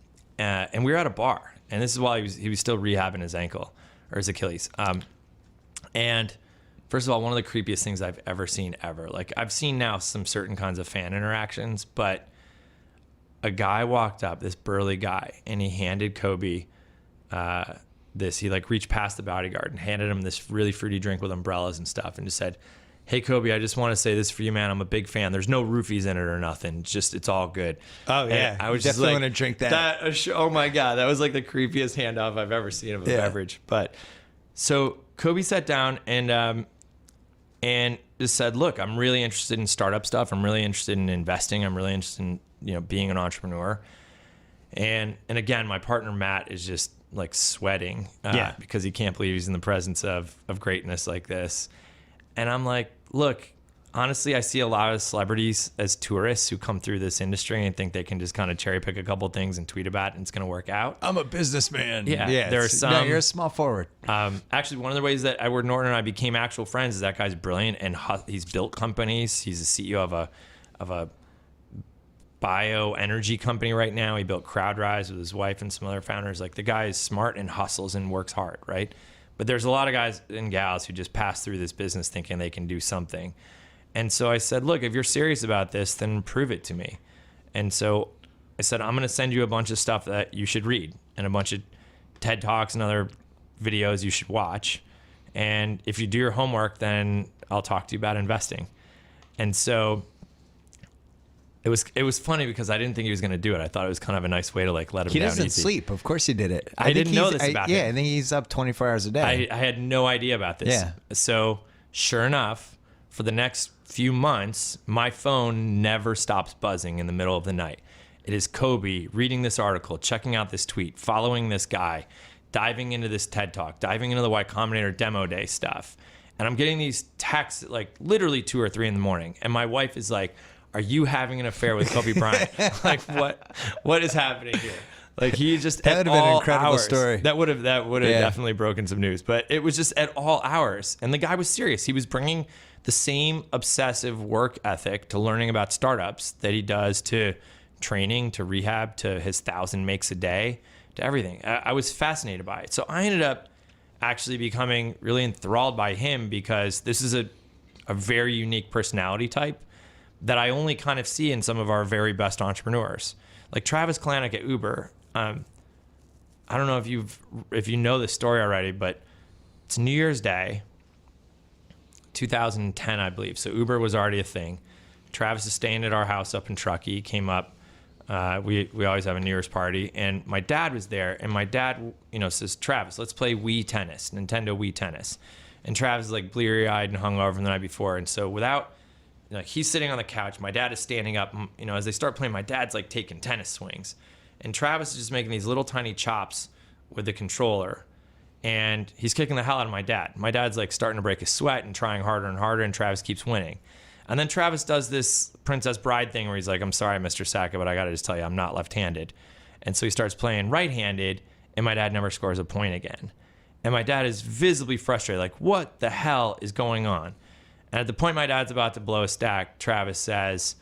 And we were at a bar, and this is while he was still rehabbing his ankle or his Achilles. And first of all, one of the creepiest things I've ever seen ever. Like I've seen now some certain kinds of fan interactions, but a guy walked up, this burly guy, and he handed Kobe this. He like reached past the bodyguard and handed him this really fruity drink with umbrellas and stuff, and just said, "Hey Kobe, I just want to say this for you, man. I'm a big fan. There's no roofies in it or nothing. It's all good." Oh yeah, and I was definitely just want to drink that. Oh my god, that was like the creepiest handoff I've ever seen of a beverage. But so Kobe sat down and just said, "Look, I'm really interested in startup stuff. I'm really interested in investing. I'm really interested in being an entrepreneur." And again, my partner Matt is just like sweating because he can't believe he's in the presence of greatness like this. And I'm like, look, honestly, I see a lot of celebrities as tourists who come through this industry and think they can just kind of cherry pick a couple things and tweet about it and it's going to work out. I'm a businessman. Yeah, there are some. No, you're a small forward. Actually, one of the ways that Edward Norton and I became actual friends is that guy's brilliant and he's built companies. He's the CEO of a bioenergy company right now. He built CrowdRise with his wife and some other founders. Like the guy is smart and hustles and works hard, right? But there's a lot of guys and gals who just pass through this business thinking they can do something. And so I said, look, if you're serious about this, then prove it to me. And so I said, I'm going to send you a bunch of stuff that you should read and a bunch of TED Talks and other videos you should watch. And if you do your homework, then I'll talk to you about investing. And so it was funny because I didn't think he was going to do it. I thought it was kind of a nice way to like let him He down doesn't easy. sleep. Of course he did it. I didn't know this about him. Yeah, I think he's up 24 hours a day. I had no idea about this. Yeah. So sure enough, for the next few months, my phone never stops buzzing in the middle of the night. It is Kobe reading this article, checking out this tweet, following this guy, diving into this TED Talk, diving into the Y Combinator demo day stuff. And I'm getting these texts at like literally 2 or 3 in the morning. And my wife is like, "Are you having an affair with Kobe Bryant?" Like what is happening here? Like he just that would have been an incredible hours, story. That would have definitely broken some news. But it was just at all hours. And the guy was serious. He was bringing the same obsessive work ethic to learning about startups that he does to training, to rehab, to his 1,000 makes a day, to everything. I was fascinated by it. So I ended up actually becoming really enthralled by him because this is a very unique personality type that I only kind of see in some of our very best entrepreneurs. Like Travis Kalanick at Uber. I don't know if you know this story already, but it's New Year's Day, 2010, I believe. So Uber was already a thing. Travis is staying at our house up in Truckee. He came up. We always have a New Year's party, and my dad was there. And my dad, says, "Travis, let's play Wii Tennis, Nintendo Wii Tennis." And Travis is like bleary-eyed and hungover from the night before, and so he's sitting on the couch. My dad is standing up. As they start playing, my dad's like taking tennis swings. And Travis is just making these little tiny chops with the controller. And he's kicking the hell out of my dad. My dad's like starting to break a sweat and trying harder and harder. And Travis keeps winning. And then Travis does this Princess Bride thing where he's like, "I'm sorry, Mr. Saka, but I got to just tell you, I'm not left-handed." And so he starts playing right-handed. And my dad never scores a point again. And my dad is visibly frustrated. Like, what the hell is going on? And at the point my dad's about to blow a stack, Travis says,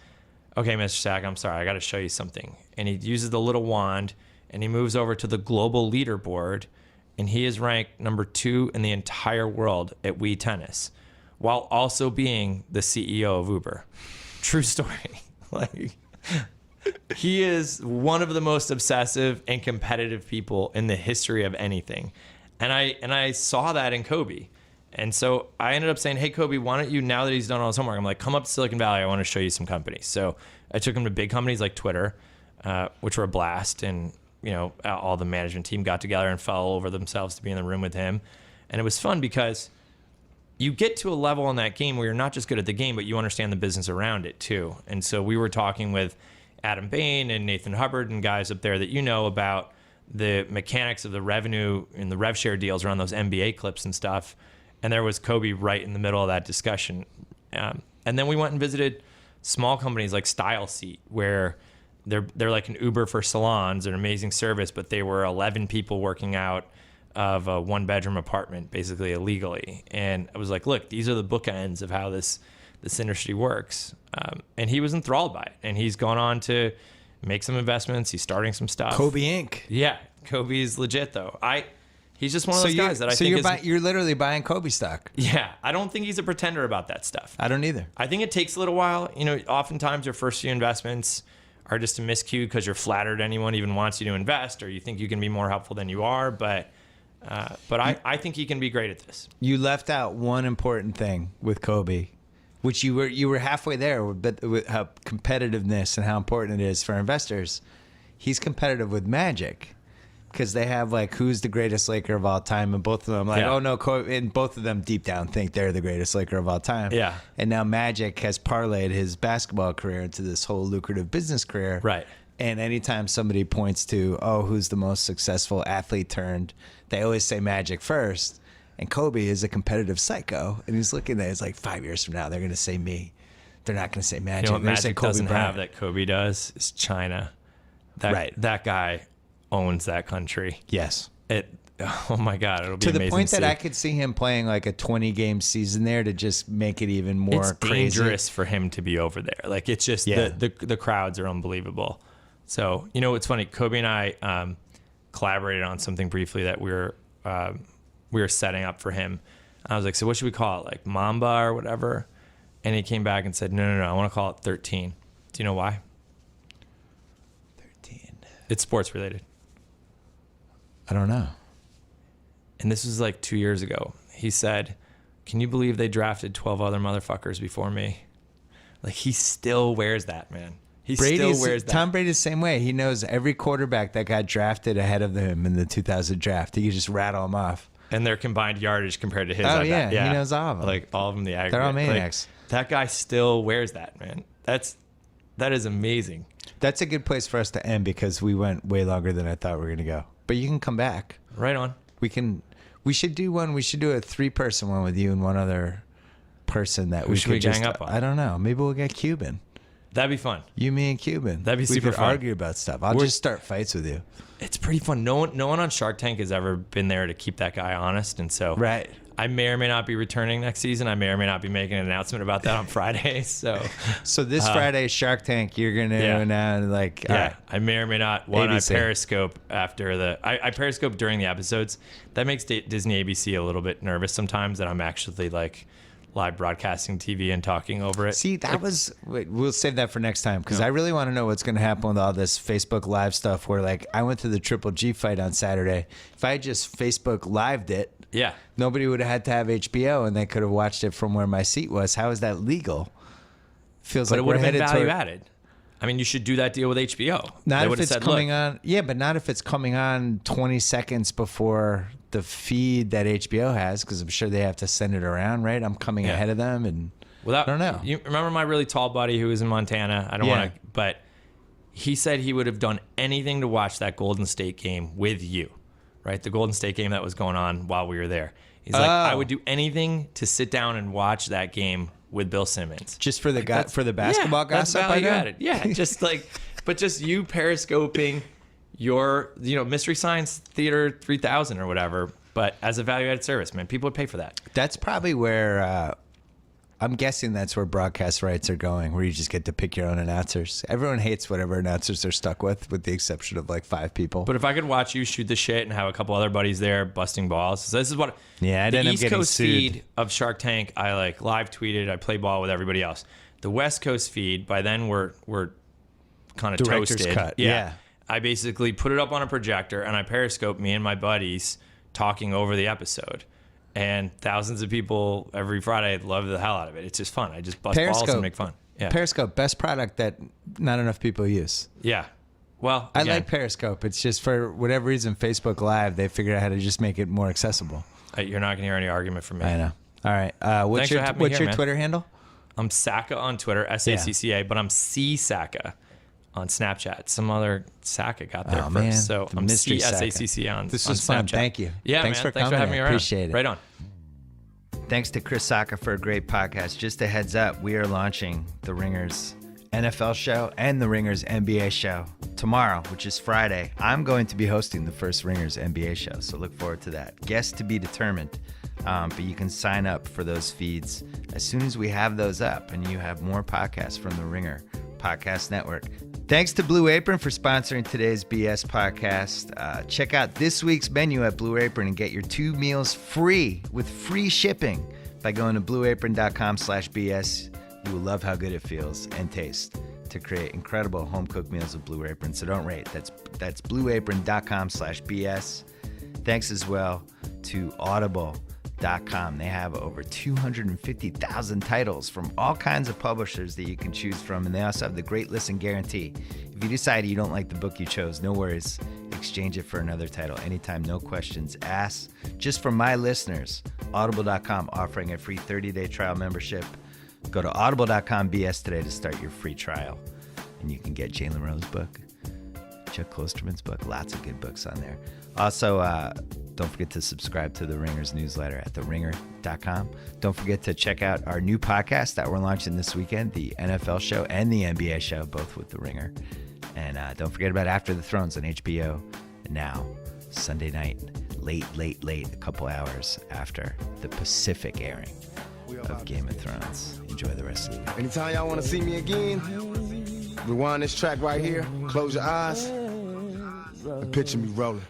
"Okay, Mr. Sack, I'm sorry. I got to show you something." And he uses the little wand, and he moves over to the global leaderboard, and he is ranked number 2 in the entire world at Wii Tennis, while also being the CEO of Uber. True story. Like, he is one of the most obsessive and competitive people in the history of anything. And I saw that in Kobe. And so I ended up saying, "Hey, Kobe, why don't you, now that he's done all his homework," I'm like, "Come up to Silicon Valley. I want to show you some companies." So I took him to big companies like Twitter, which were a blast. And, all the management team got together and fell over themselves to be in the room with him. And it was fun because you get to a level in that game where you're not just good at the game, but you understand the business around it too. And so we were talking with Adam Bain and Nathan Hubbard and guys up there that about the mechanics of the revenue and the rev share deals around those NBA clips and stuff. And there was Kobe right in the middle of that discussion. And then we went and visited small companies like Style Seat, where they're like an Uber for salons, an amazing service, but they were 11 people working out of a 1-bedroom apartment, basically illegally. And I was like, look, these are the bookends of how this industry works. And he was enthralled by it. And he's gone on to make some investments. He's starting some stuff. Kobe Inc. Yeah, Kobe is legit though. He's just one of those guys that I think you're literally buying Kobe stock. Yeah, I don't think he's a pretender about that stuff. I don't either. I think it takes a little while. Oftentimes your first few investments are just a miscue because you're flattered anyone even wants you to invest, or you think you can be more helpful than you are. But I think he can be great at this. You left out one important thing with Kobe, which you were halfway there, but with how competitiveness and how important it is for investors. He's competitive with Magic. Because they have like who's the greatest Laker of all time, and both of them oh no, Kobe, and both of them deep down think they're the greatest Laker of all time. Yeah. And now Magic has parlayed his basketball career into this whole lucrative business career. Right. And anytime somebody points to who's the most successful athlete turned, they always say Magic first. And Kobe is a competitive psycho, and he's looking at it, it's like 5 years from now they're going to say me. They're not going to say Magic. You know what They're gonna say Magic Kobe doesn't Bryant. have that Kobe does is China. That guy owns that country. Yes. Oh my God, it'll be to the amazing point to that see. I could see him playing like a 20-game season there to just make it even more It's crazy. dangerous for him to be over there. Like it's just the crowds are unbelievable. So it's funny. Kobe and I collaborated on something briefly that we were setting up for him. I was like, so what should we call it? Like Mamba or whatever? And he came back and said, no, I want to call it 13. Do you know why? 13. It's sports related. I don't know. And this was like 2 years ago. He said, can you believe they drafted 12 other motherfuckers before me? Like he still wears that, man. He still wears that. Tom Brady's the same way. He knows every quarterback that got drafted ahead of him in the 2000 draft. He could just rattle them off. And their combined yardage compared to his. Oh, I bet. yeah. He knows all of them. Like all of them, the aggregate. They're all Like, maniacs. that guy still wears that, man. That is amazing. That's a good place for us to end because we went way longer than I thought we were going to go. But you can come back. Right on. We should do one. We should do a 3-person one with you and one other person that Who should we could gang up on? I don't know. Maybe we'll get Cuban. That'd be fun. You, me, and Cuban. That'd be we super could fun. argue about stuff. I'll just start fights with you. It's pretty fun. No one on Shark Tank has ever been there to keep that guy honest. And so Right. I may or may not be returning next season. I may or may not be making an announcement about that on Friday. So this Friday, Shark Tank, you're going to now like, all right. I may or may not. One, ABC. I Periscope after I Periscope during the episodes. That makes Disney ABC a little bit nervous sometimes that I'm actually like live broadcasting TV and talking over it. See, we'll save that for next time because I really want to know what's going to happen with all this Facebook Live stuff where like I went to the Triple G fight on Saturday. If I just Facebook Lived it, Yeah. nobody would have had to have HBO and they could have watched it from where my seat was. How is that legal? Feels But like it would we're have been headed value toward... added. I mean, you should do that deal with HBO. Not They if would've it's said, coming "Look." on. Yeah, but not if it's coming on 20 seconds before the feed that HBO has, because I'm sure they have to send it around, right? I'm coming ahead of them, and I don't know. You remember my really tall buddy who was in Montana? I don't want to, but he said he would have done anything to watch that Golden State game with you, right? The Golden State game that was going on while we were there. He's like, I would do anything to sit down and watch that game with Bill Simmons. Just for the for the basketball that's gossip. value added. Yeah, just like, but just you periscoping your, Mystery Science Theater 3000 or whatever, but as a value added service, man, people would pay for that. That's probably where I'm guessing that's where broadcast rights are going, where you just get to pick your own announcers. Everyone hates whatever announcers they're stuck with the exception of like 5 people. But if I could watch you shoot the shit and have a couple other buddies there busting balls, so this is what. Yeah, I'd the end up East getting Coast sued. feed of Shark Tank, I like live tweeted, I play ball with everybody else. The West Coast feed, by then we're kind of Director's toasted. cut, yeah. I basically put it up on a projector and I periscope me and my buddies talking over the episode. And thousands of people every Friday love the hell out of it. It's just fun. I just bust balls and make fun. Yeah. Periscope, best product that not enough people use. Yeah. Well, I again, like Periscope. It's just for whatever reason, Facebook Live, they figured out how to just make it more accessible. you're not going to hear any argument from me. I know. All right. What's Thanks for your having me here, man. Twitter handle? I'm Sacca on Twitter, S-A-C-C-A, but I'm C Sacca on Snapchat. Some other Sacca got there Oh, first. man. So The I'm mystery C-S-A-C-C on This on was fun. Snapchat. Thank you. Yeah, Thanks man. for Thanks for coming having me here. around. Appreciate it. Right on. Thanks to Chris Sacca for a great podcast. Just a heads up, we are launching The Ringer's NFL show and The Ringer's NBA show tomorrow, which is Friday. I'm going to be hosting the first Ringer's NBA show, so look forward to that. Guests to be determined, but you can sign up for those feeds as soon as we have those up, and you have more podcasts from the Ringer Podcast Network. Thanks to Blue Apron for sponsoring today's BS podcast. Check out this week's menu at Blue Apron and get your 2 meals free with free shipping by going to blueapron.com/BS. You will love how good it feels and tastes to to create incredible home-cooked meals with Blue Apron, so don't wait. That's blueapron.com/BS. Thanks as well to Audible.com. They have over 250,000 titles from all kinds of publishers that you can choose from, and they also have the great listen guarantee. If you decide you don't like the book you chose, no worries. Exchange it for another title anytime, no questions asked. Just for my listeners, Audible.com offering a free 30-day trial membership. Go to Audible.com/BS today to start your free trial, and you can get Jalen Rose's book, Chuck Klosterman's book, lots of good books on there. Also, don't forget to subscribe to The Ringer's newsletter at theringer.com. Don't forget to check out our new podcast that we're launching this weekend, the NFL show and the NBA show, both with The Ringer. And don't forget about After the Thrones on HBO now, Sunday night, late, a couple hours after the Pacific airing of Game of Thrones. Enjoy the rest of the week. Anytime y'all want to see me again, rewind this track right here, close your eyes, and picture me rolling.